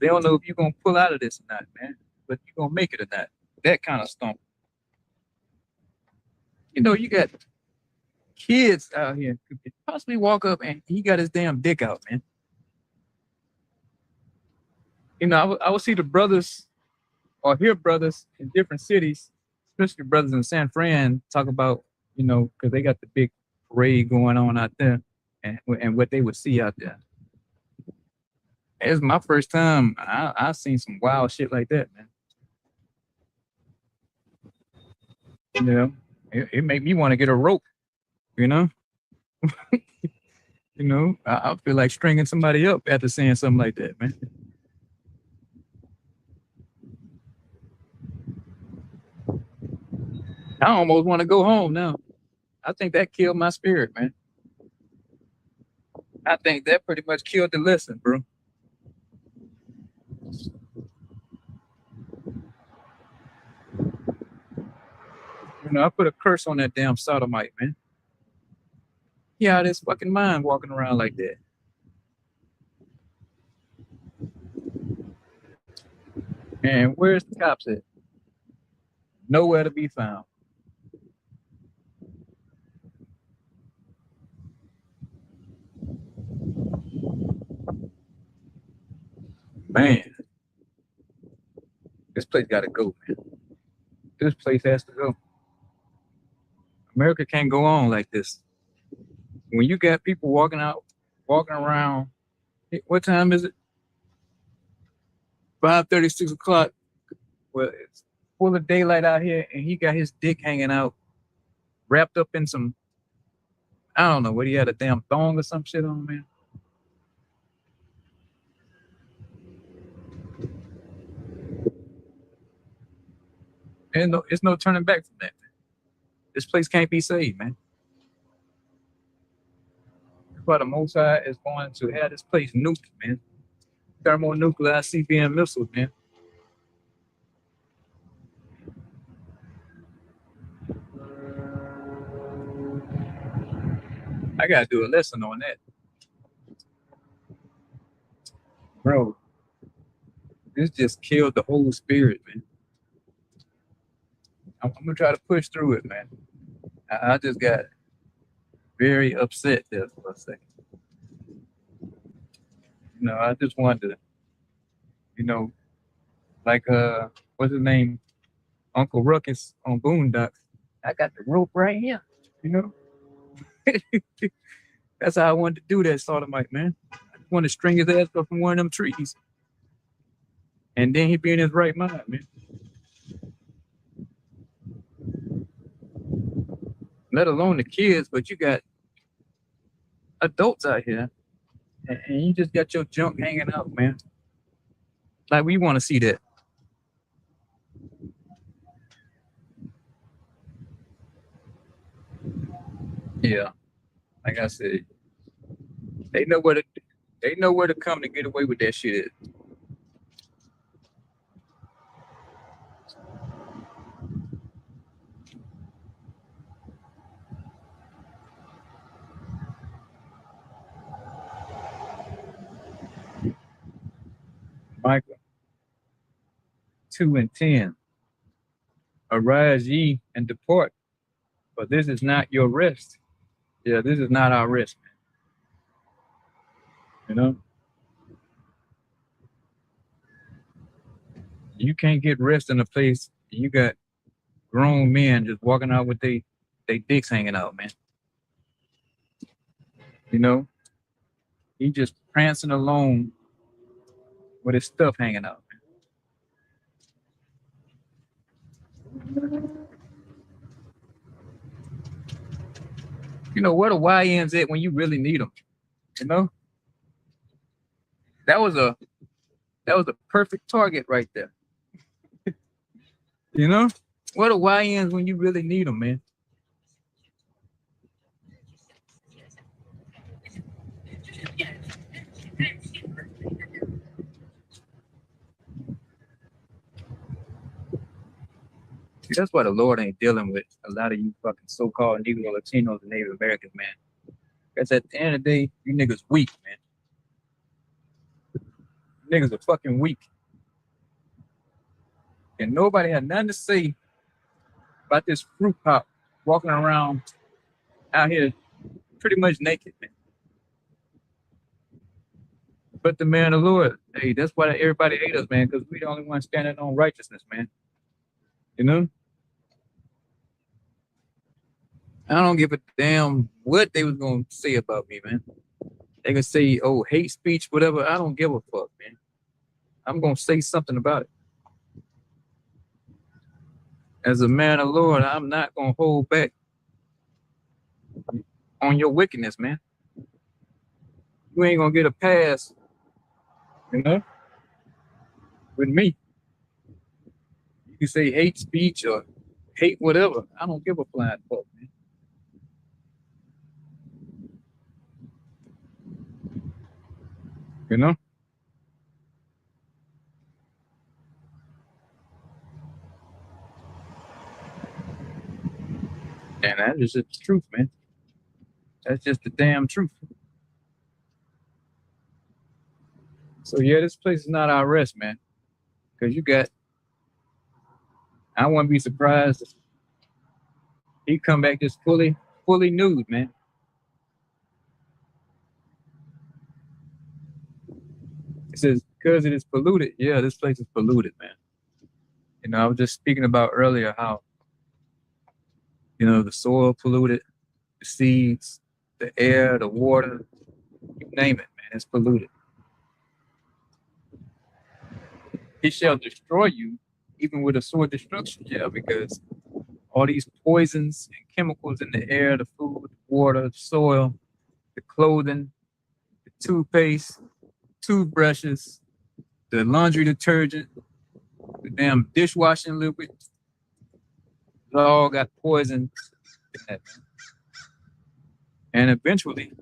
They don't know if you're going to pull out of this or not, man. But you're going to make it or not. That kind of stomp. You know, you got kids out here who could possibly walk up and he got his damn dick out, man. You know, I would see the brothers or hear brothers in different cities, especially brothers in San Fran, talk about, you know, because they got the big parade going on out there and what they would see out there. It's my first time I seen some wild shit like that, man. You know, it made me want to get a rope, you know? You know, I feel like stringing somebody up after saying something like that, man. I almost want to go home now. I think that killed my spirit, man. I think that pretty much killed the lesson, bro. You know, I put a curse on that damn sodomite, man. He out of his fucking mind walking around like that. And where's the cops at? Nowhere to be found. Man, this place got to go, man. This place has to go. America can't go on like this. When you got people walking around, what time is it? 5:30, 6 o'clock. Well, it's full of daylight out here, and he got his dick hanging out, wrapped up in some, I don't know, what he had, a damn thong or some shit on, man. And no, it's no turning back from that. This place can't be saved, man. That's why the Most High is going to have this place nuked, man. Thermonuclear CBM missiles, man. I gotta do a lesson on that, bro. This just killed the whole spirit, man. I'm gonna try to push through it, man. I just got very upset there for a second. You know, I just wanted to, you know, like what's his name? Uncle Ruckus on Boondocks. I got the rope right here, you know. That's how I wanted to do that sodomite, man. I just wanted to string his ass up from one of them trees. And then he'd be in his right mind, man. Let alone the kids, but you got adults out here, and you just got your junk hanging out, man. Like, we want to see that. Yeah, like I said, they know where to come to get away with that shit. Micah 2:10. Arise ye and depart, but this is not your rest. Yeah, this is not our rest, man. You know, you can't get rest in a place you got grown men just walking out with they dicks hanging out, man. You know, he just prancing along with his stuff hanging out. You know, where the YNs at when you really need them? You know, that was a perfect target right there. You know, where the YNs when you really need them, man? See, that's why the Lord ain't dealing with a lot of you fucking so-called Negro, Latinos, and Native Americans, man. Because at the end of the day, you niggas weak, man. You niggas are fucking weak. And nobody had nothing to say about this fruit pop walking around out here pretty much naked, man. But the man of the Lord, hey, that's why everybody hate us, man, because we the only ones standing on righteousness, man. You know? I don't give a damn what they was gonna say about me, man. They can say, oh, hate speech, whatever. I don't give a fuck, man. I'm gonna say something about it. As a man of the Lord, I'm not gonna hold back on your wickedness, man. You ain't gonna get a pass, you know, with me. You can say hate speech or hate whatever. I don't give a flying fuck, man. You know? And that is just the truth, man. That's just the damn truth. So yeah, this place is not our rest, man. Cause you got I wouldn't be surprised if he come back just fully nude, man. It says because it is polluted. Yeah, this place is polluted, man. You know, I was just speaking about earlier how, you know, the soil polluted, the seeds, the air, the water, you name it, man, it's polluted. He shall destroy you, even with a sword destruction, yeah, because all these poisons and chemicals in the air, the food, the water, the soil, the clothing, the toothpaste, toothbrushes, the laundry detergent, the damn dishwashing liquid, it all got poison in that. And eventually,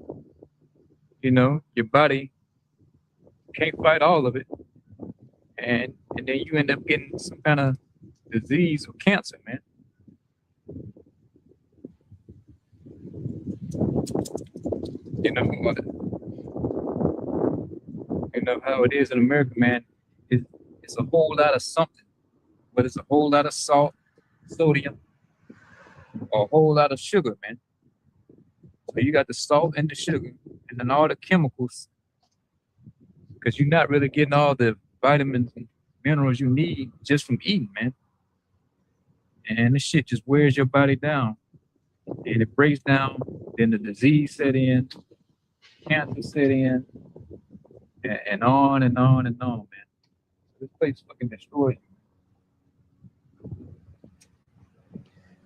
you know, your body can't fight all of it. And then you end up getting some kind of disease or cancer, man. You know what? You know how it is in America, man. It's a whole lot of something, but it's a whole lot of salt, sodium, or a whole lot of sugar, man. So you got the salt and the sugar, and then all the chemicals, because you're not really getting all the vitamins and minerals you need just from eating, man. And this shit just wears your body down. And it breaks down, then the disease set in, cancer set in, and on and on and on, man. This place fucking destroys you.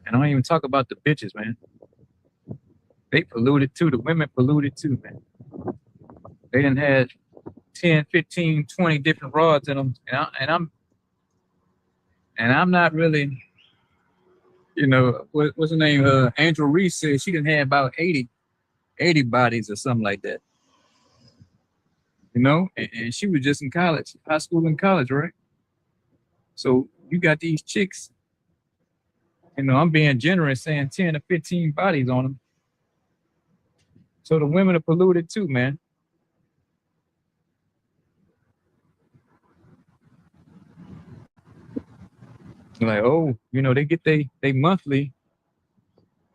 And I don't even talk about the bitches, man. They polluted too. The women polluted too, man. They done had 10, 15, 20 different rods in them. And I'm not really, you know, what's her name? Angel Reese said she done had about 80 bodies or something like that. You know, and she was just in college, high school and college, right? So you got these chicks, you know, I'm being generous saying 10 to 15 bodies on them. So the women are polluted too, man. Like, oh, you know, they get they monthly,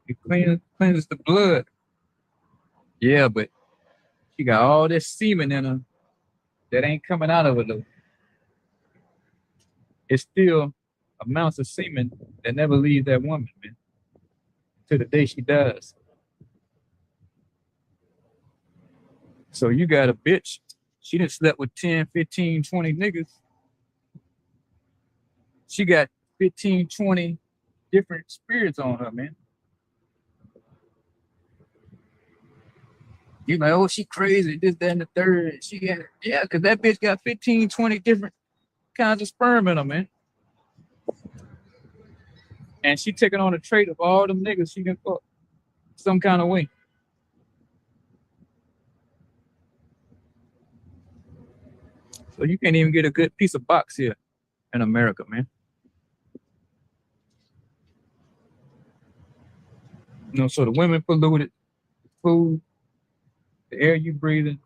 it cleanses the blood. Yeah, but she got all this semen in her that ain't coming out of her though. It's still amounts of semen that never leaves that woman, man, to the day she dies. So you got a bitch. She done slept with 10, 15, 20 niggas. She got 15, 20 different spirits on her, man. You like, oh, she crazy, this, that, and the third. She got, yeah, because that bitch got 15, 20 different kinds of sperm in her, man. And she taking on a trait of all them niggas she can fuck some kind of way. So you can't even get a good piece of box here in America, man. You know, so the women polluted, the food, the air you breathing.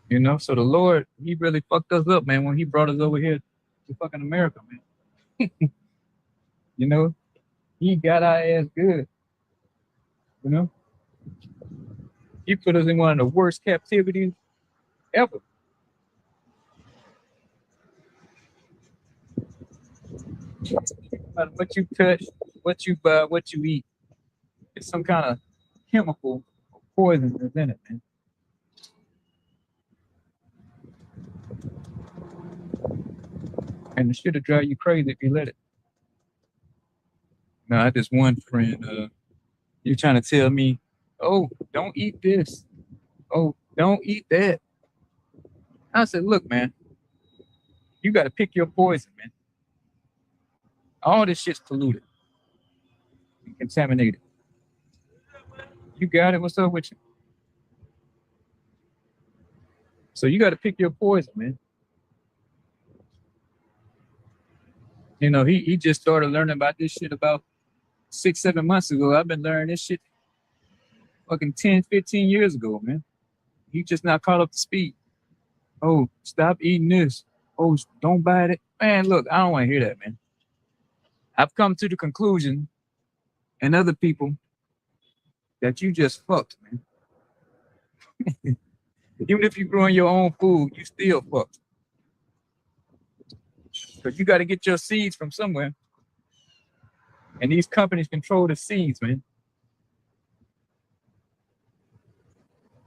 You know, so the Lord, he really fucked us up, man, when he brought us over here to fucking America, man. You know, he got our ass good. You know, he put us in one of the worst captivities ever. No matter what you touch, what you buy, what you eat, it's some kind of chemical or poison that's in it, man. And it should have drive you crazy if you let it. No, I had this one friend, you're trying to tell me, oh, don't eat this. Oh, don't eat that. I said, look, man, you got to pick your poison, man. All this shit's polluted and contaminated. You got it? What's up with you? So you got to pick your poison, man. You know, he just started learning about this shit about 6, 7 months ago. I've been learning this shit fucking 10, 15 years ago, man. He just not caught up to speed. Oh, stop eating this. Oh, don't buy it. Man, look, I don't want to hear that, man. I've come to the conclusion, and other people, that you just fucked, man. Even if you're growing your own food, you still fucked. Because you got to get your seeds from somewhere. And these companies control the seeds, man.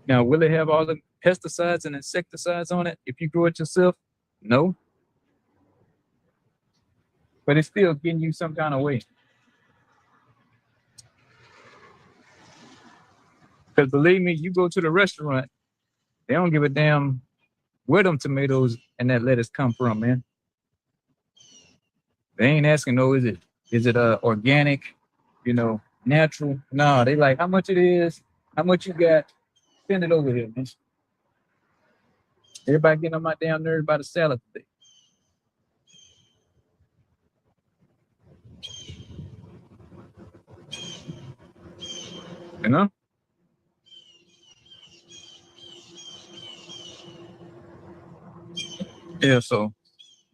Now, will it have all the pesticides and insecticides on it if you grow it yourself? No. But it's still getting you some kind of way. Because believe me, you go to the restaurant, they don't give a damn where them tomatoes and that lettuce come from, man. They ain't asking, no, is it organic, natural? No, they like how much it is, how much you got, send it over here, man. Everybody getting on my damn nerves about a salad today. You know? Yeah, so,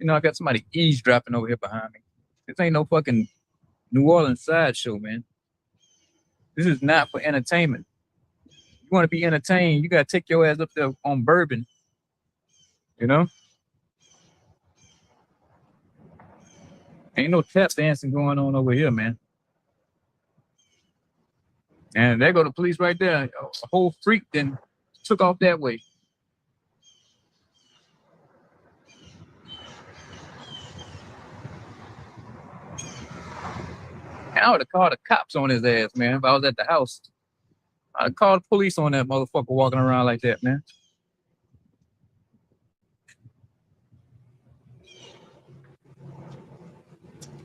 I got somebody eavesdropping over here behind me. This ain't no fucking New Orleans sideshow, man. This is not for entertainment. You want to be entertained, you got to take your ass up there on bourbon, you know? Ain't no tap dancing going on over here, man. And there go the police right there. A whole freak then took off that way. I would have called the cops on his ass, man, if I was at the house. I'd call the police on that motherfucker walking around like that, man.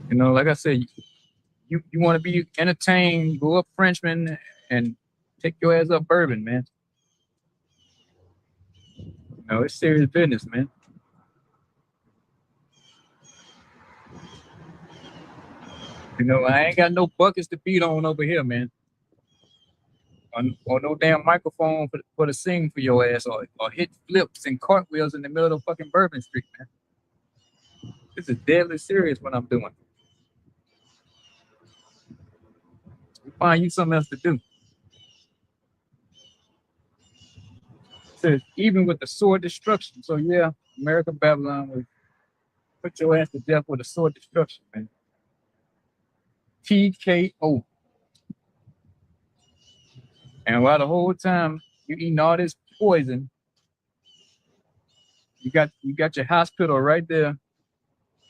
Like I said, you want to be entertained, go up Frenchman and take your ass up bourbon, man. It's serious business, man. I ain't got no buckets to beat on over here, man. Or no damn microphone for to sing for your ass or hit flips and cartwheels in the middle of fucking Bourbon Street, man. This is deadly serious what I'm doing. Find you something else to do. It says, even with the sword destruction. So yeah, American Babylon will put your ass to death with a sword destruction, man. TKO. And while the whole time you eating all this poison, you got your hospital right there.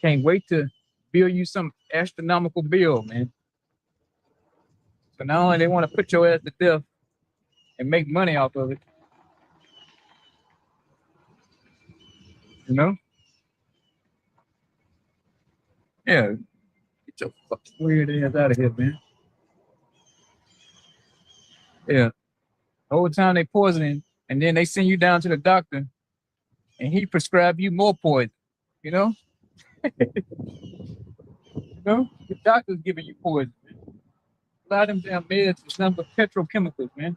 Can't wait to bill you some astronomical bill, man. So not only they want to put your ass to death and make money off of it, Yeah, get your fucking weird ass out of here, man. Yeah. The whole time they poisoning, and then they send you down to the doctor, and he prescribe you more poison. The doctor's giving you poison, man. A lot of them damn meds is nothing but petrochemicals, man.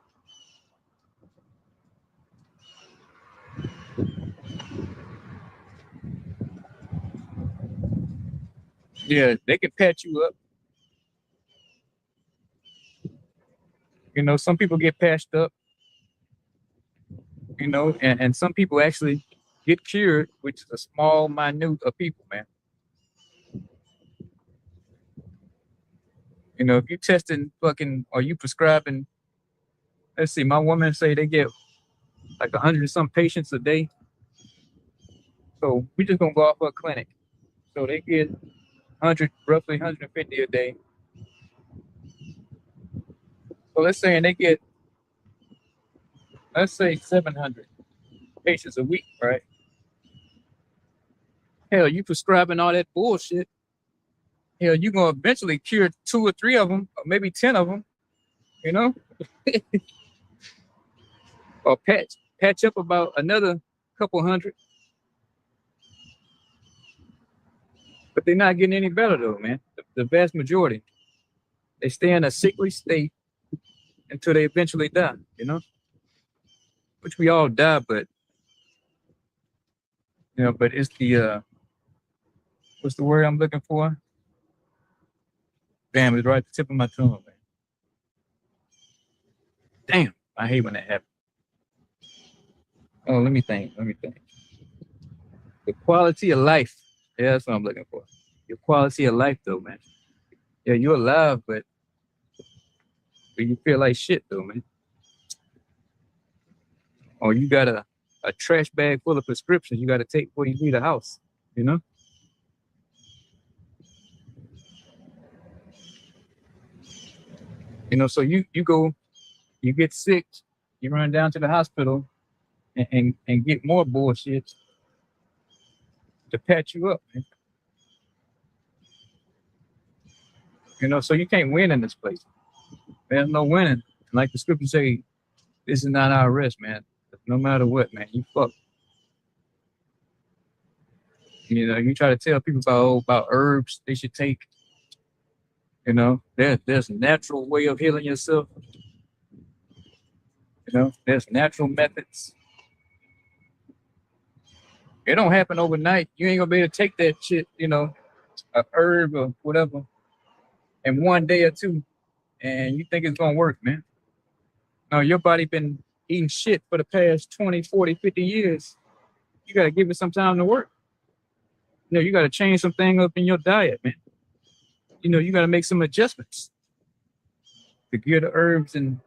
Yeah, they can patch you up. Some people get patched up. And some people actually get cured, which is a small minute of people, man. If you testing fucking or you prescribing, let's see, my woman say they get like 100 and some patients a day. So we just gonna go off her clinic. So they get roughly 150 a day. So let's say they get, let's say 700 patients a week, right? Hell, you prescribing all that bullshit. Hell, you're gonna eventually cure 2 or 3 of them, or maybe 10 of them, you know, or patch up about another couple hundred. But they're not getting any better though, man. The vast majority, they stay in a sickly state until they eventually die, you know, which we all die, but but it's the what's the word I'm looking for? Damn, it's right at the tip of my tongue, man. Damn, I hate when that happens. Oh, let me think. The quality of life. Yeah, that's what I'm looking for. Your quality of life, though, man. Yeah, you're alive, but you feel like shit, though, man. Or you got a trash bag full of prescriptions you got to take before you leave the house, you know? So you go, you get sick, you run down to the hospital and get more bullshit to patch you up, man. So you can't win in this place. There's no winning. Like the scriptures say, this is not our rest, man. No matter what, man, you fuck. You try to tell people about herbs they should take. There's a natural way of healing yourself. There's natural methods. It don't happen overnight. You ain't gonna be able to take that shit, a herb or whatever, in 1 day or 2, and you think it's gonna work, man. No, your body been eating shit for the past 20, 40, 50 years. You gotta give it some time to work. You gotta change something up in your diet, man. You gotta make some adjustments to get the herbs and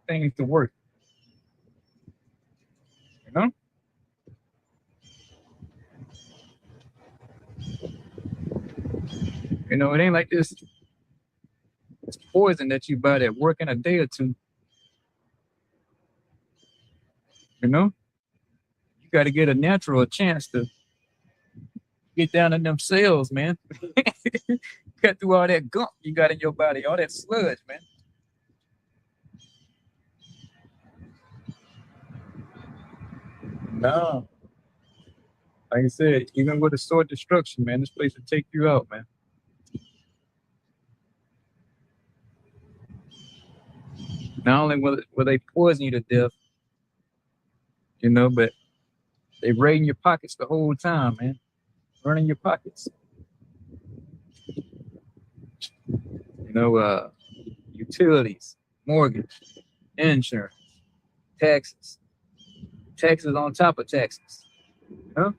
things to work. It ain't like this poison that you buy that work in a day or 2. You got to get a natural chance to get down in them cells, man. Cut through all that gunk you got in your body, all that sludge, man. No. Like I said, even with a sword destruction, man, this place will take you out, man. Not only will they poison you to death, but they raiding your pockets the whole time, man. Running your pockets. Utilities, mortgage, insurance, taxes on top of taxes. Huh?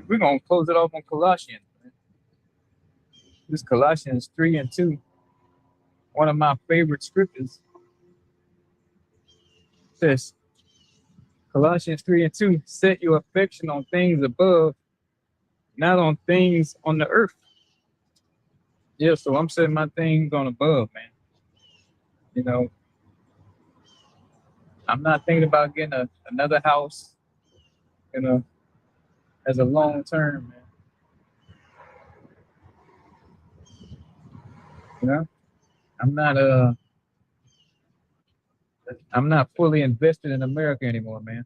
We're gonna close it off on Colossians. This Colossians 3:2, one of my favorite scriptures. Says Colossians 3:2, set your affection on things above, not on things on the earth. Yeah, so I'm setting my things on above, man. I'm not thinking about getting another house, as a long term, man. I'm not fully invested in America anymore, man.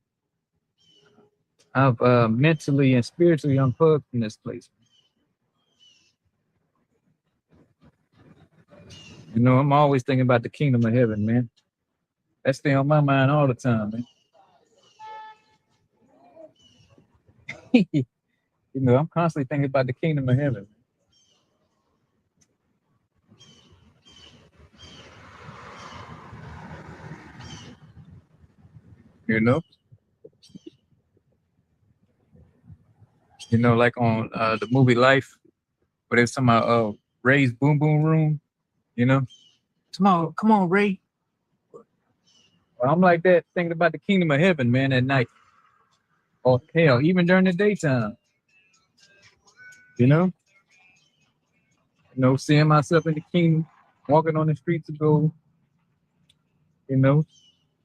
I've mentally and spiritually unplugged from this place. I'm always thinking about the kingdom of heaven, man. That stay on my mind all the time, man. I'm constantly thinking about the kingdom of heaven. Like on the movie Life, where they're talking about Ray's boom boom room, come on, Ray. Well, I'm like that, thinking about the kingdom of heaven, man, at night. Or hell, even during the daytime. Seeing myself in the kingdom, walking on the streets of gold,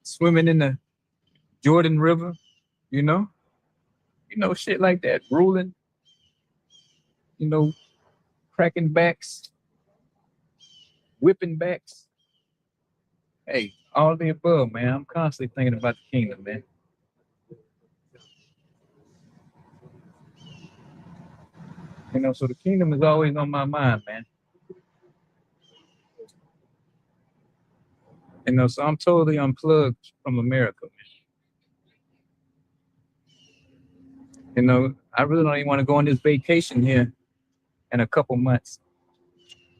swimming in the Jordan River, you know, shit like that, ruling, you know, cracking backs, whipping backs. Hey, all the above, man. I'm constantly thinking about the kingdom, man. So the kingdom is always on my mind, man. So I'm totally unplugged from America, man. I really don't even want to go on this vacation here in a couple months.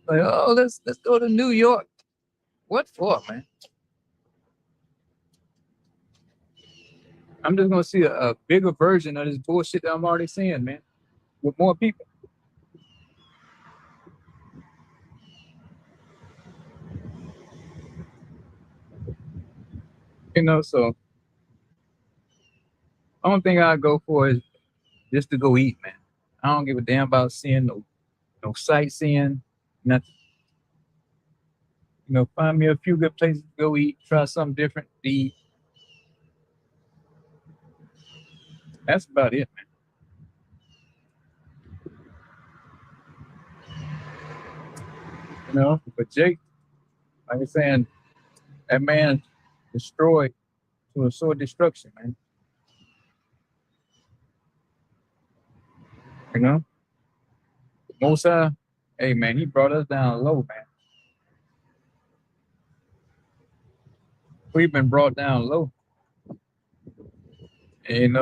Like, oh, let's go to New York. What for, man? I'm just gonna see a bigger version of this bullshit that I'm already seeing, man, with more people. So only thing I go for is just to go eat, man. I don't give a damn about seeing no sightseeing, nothing. Find me a few good places to go eat, try something different to eat. That's about it, man. But Jake, like I'm saying, that man destroyed to a sore destruction, man. You know, Musa, hey man, he brought us down low, man. We've been brought down low, and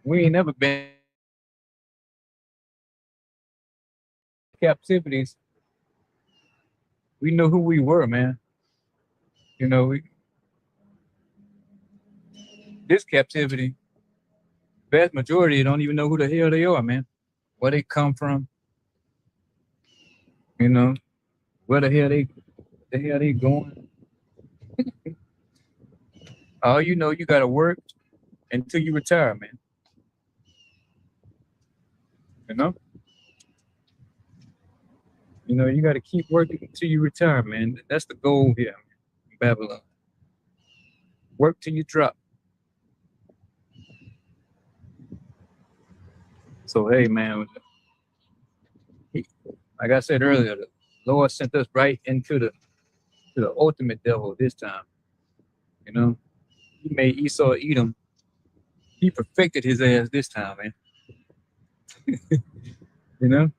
we ain't never been in captivities. We know who we were, man. We, this captivity, vast majority don't even know who the hell they are, man. Where they come from, you know, where the hell they going. Oh, you gotta work until you retire, man. You know, you gotta keep working until you retire, man. That's the goal here, in Babylon. Work till you drop. So hey, man, like I said earlier, the Lord sent us right into the ultimate devil this time. You know, He made Esau eat him. He perfected his ass this time, man. You know,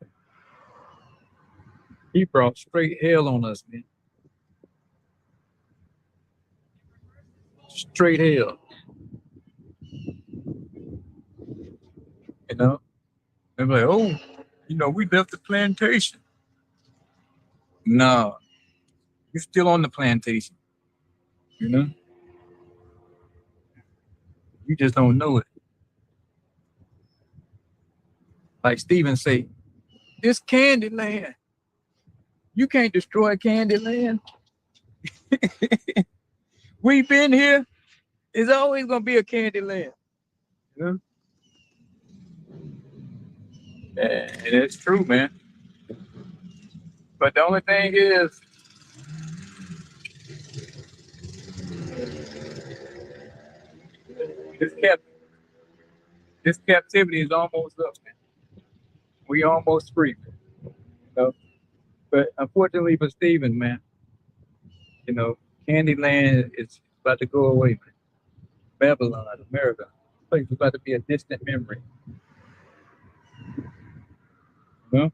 he brought straight hell on us, man. Straight hell. You know, they're like, oh, we left the plantation. No, you're still on the plantation. You know, you just don't know it. Like Stephen say, this Candyland. You can't destroy Candyland. We've been here. It's always gonna be a Candyland. You know? And it's true, man. But the only thing is, this cap this captivity is almost up, man. We almost free, you know. But unfortunately for Stephen, man, you know, Candyland is about to go away, man. Babylon, America. Place is about to be a distant memory. You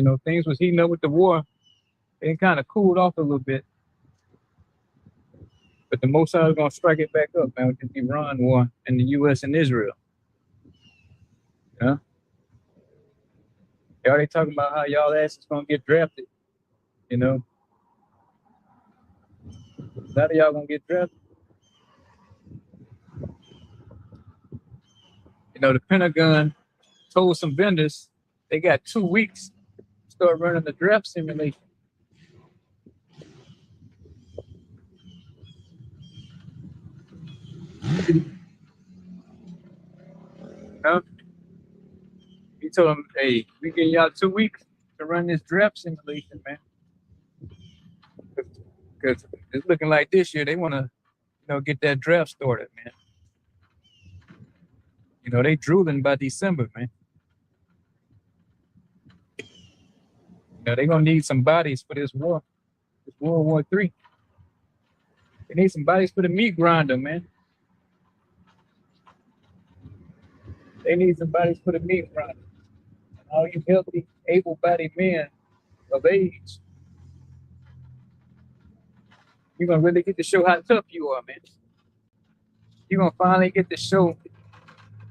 know? Things was heating up with the war. It kind of cooled off a little bit. But the Mossad is gonna strike it back up, man, with the Iran war and the US and Israel. Yeah. They already talking about how y'all asses gonna get drafted. You know, a lot of y'all gonna get drafted. The Pentagon told some vendors they got 2 weeks to start running the draft simulation. You He told him, "Hey, we give y'all 2 weeks to run this draft simulation, man, because it's looking like this year they want to, get that draft started, man. They drooling by December, man. They're gonna need some bodies for this war, this World War III. They need some bodies for the meat grinder, man. They need some bodies for the meat grinder. All you healthy, able-bodied men of age, you're gonna really get to show how tough you are, man. You're gonna finally get to show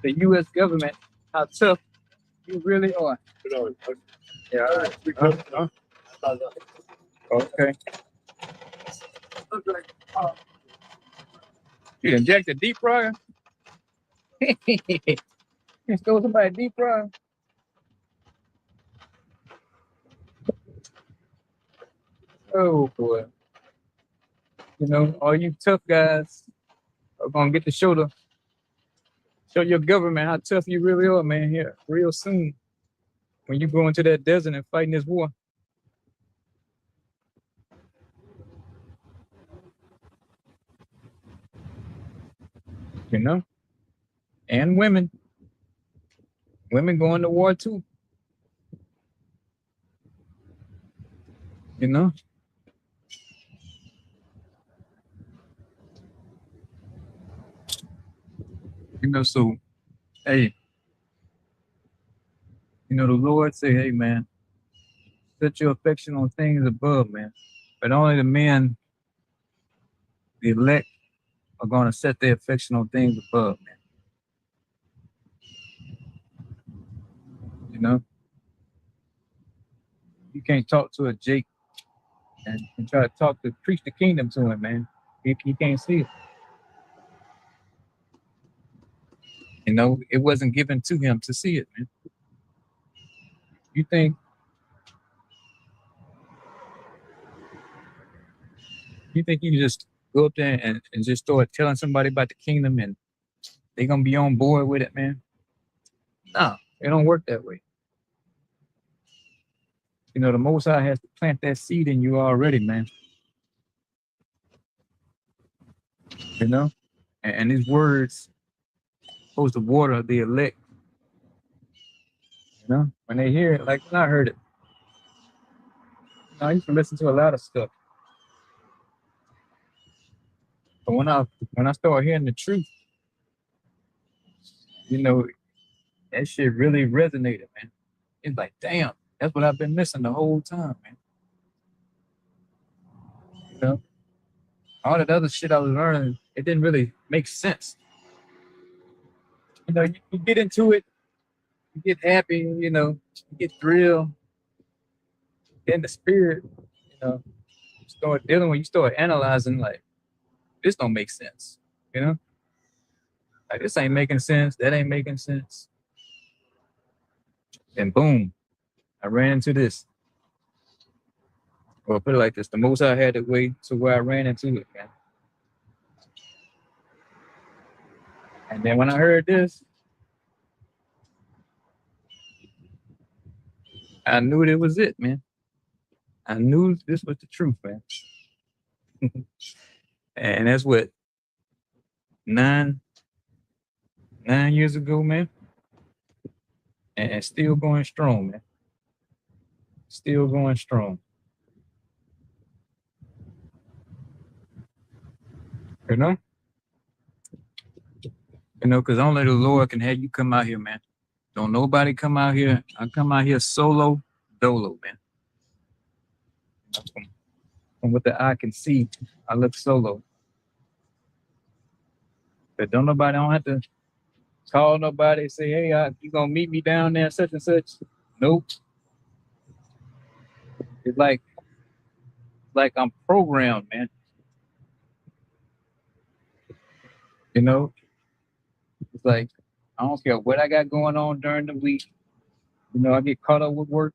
the U.S. government how tough you really are. Yeah. All right. Okay. You inject a deep fryer? You stole somebody deep fryer? Oh boy. All you tough guys are gonna get to show your government how tough you really are, man, here real soon. When you go into that desert and fighting this war. And women. Women going to war too. So, hey, the Lord say, hey, man, set your affection on things above, man. But only the men, the elect, are going to set their affection on things above, man. You can't talk to a Jake and try to preach the kingdom to him, man. He can't see it. It wasn't given to him to see it, man. You think you can just go up there and just start telling somebody about the kingdom and they're gonna be on board with it, man? No, it don't work that way. The Most High has to plant that seed in you already, man. And his words supposed to water the elect. When they hear it, like when I heard it. I used to listen to a lot of stuff. But when I started hearing the truth, that shit really resonated, man. It's like, damn, that's what I've been missing the whole time, man. All that other shit I was learning, it didn't really make sense. You get into it, you get happy, you get thrilled. Then the spirit, you start dealing with, you start analyzing, like, this don't make sense, Like, this ain't making sense, that ain't making sense. And boom, I ran into this. Or put it like this, the Most I had to wait to where I ran into it, man. And then when I heard this, I knew it was it, man. I knew this was the truth, man. And that's what, 9 years ago, man. And still going strong, man. Still going strong. Because only the Lord can have you come out here, man. Don't nobody come out here. I come out here solo, dolo, man. From what the eye can see, I look solo. But don't have to call nobody, say, hey, you gonna meet me down there, such and such. Nope. It's like I'm programmed, man. It's like, I don't care what I got going on during the week. I get caught up with work.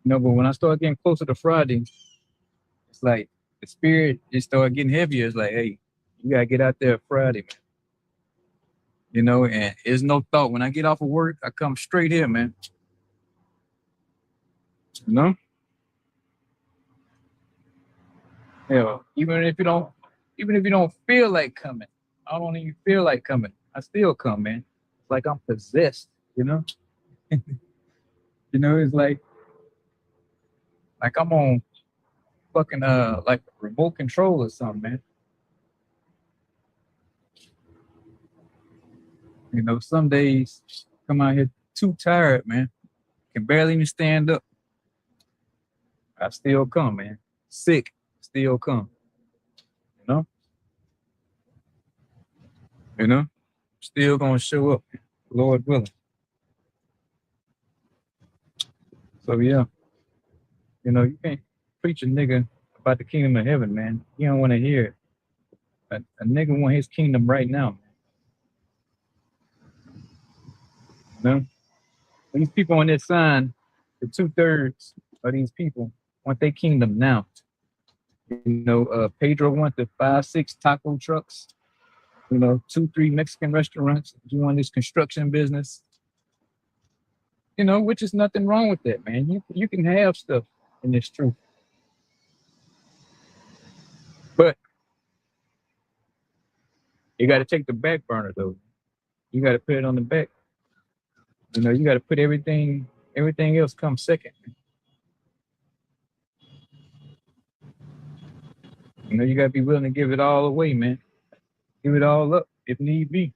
But when I start getting closer to Friday, it's like the spirit just start getting heavier. It's like, hey, you gotta get out there Friday, man. You know, and there's no thought. When I get off of work, I come straight here, man. You know? Hell, even if you don't feel like coming, I don't even feel like coming. I still come, man. It's like I'm possessed, you know? You know, it's like I'm on fucking like remote control or something, man. You know, some days come out here too tired, man. Can barely even stand up. I still come, man. Sick, still come. You know? You know? Still gonna show up, Lord willing. So yeah, you know, you can't preach a nigga about the kingdom of heaven, man. You don't want to hear it. A nigga want his kingdom right now, man. You know? These people on this sign, the 2/3 of these people want their kingdom now. You know, Pedro want the 5, 6 taco trucks, you know, 2, 3 Mexican restaurants, doing this construction business. You know, which is nothing wrong with that, man. You can have stuff in this truth. But you gotta take the back burner though. You gotta put it on the back. You know, you gotta put everything else comes second. You know, you gotta be willing to give it all away, man. Give it all up if need be.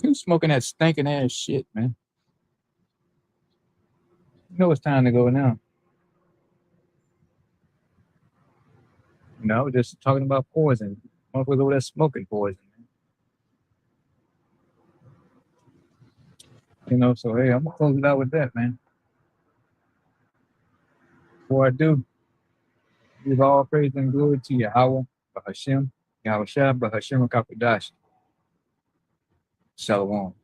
Who's smoking that stinking ass shit, man? You know it's time to go now. You know, just talking about poison. Motherfuckers over there smoking poison. You know, so hey, I'm gonna close it out with that, man. Before I do, give all praise and glory to Yahweh, Bahashem, Yahweh Shah, Bahashem, Kapadash. Shalom.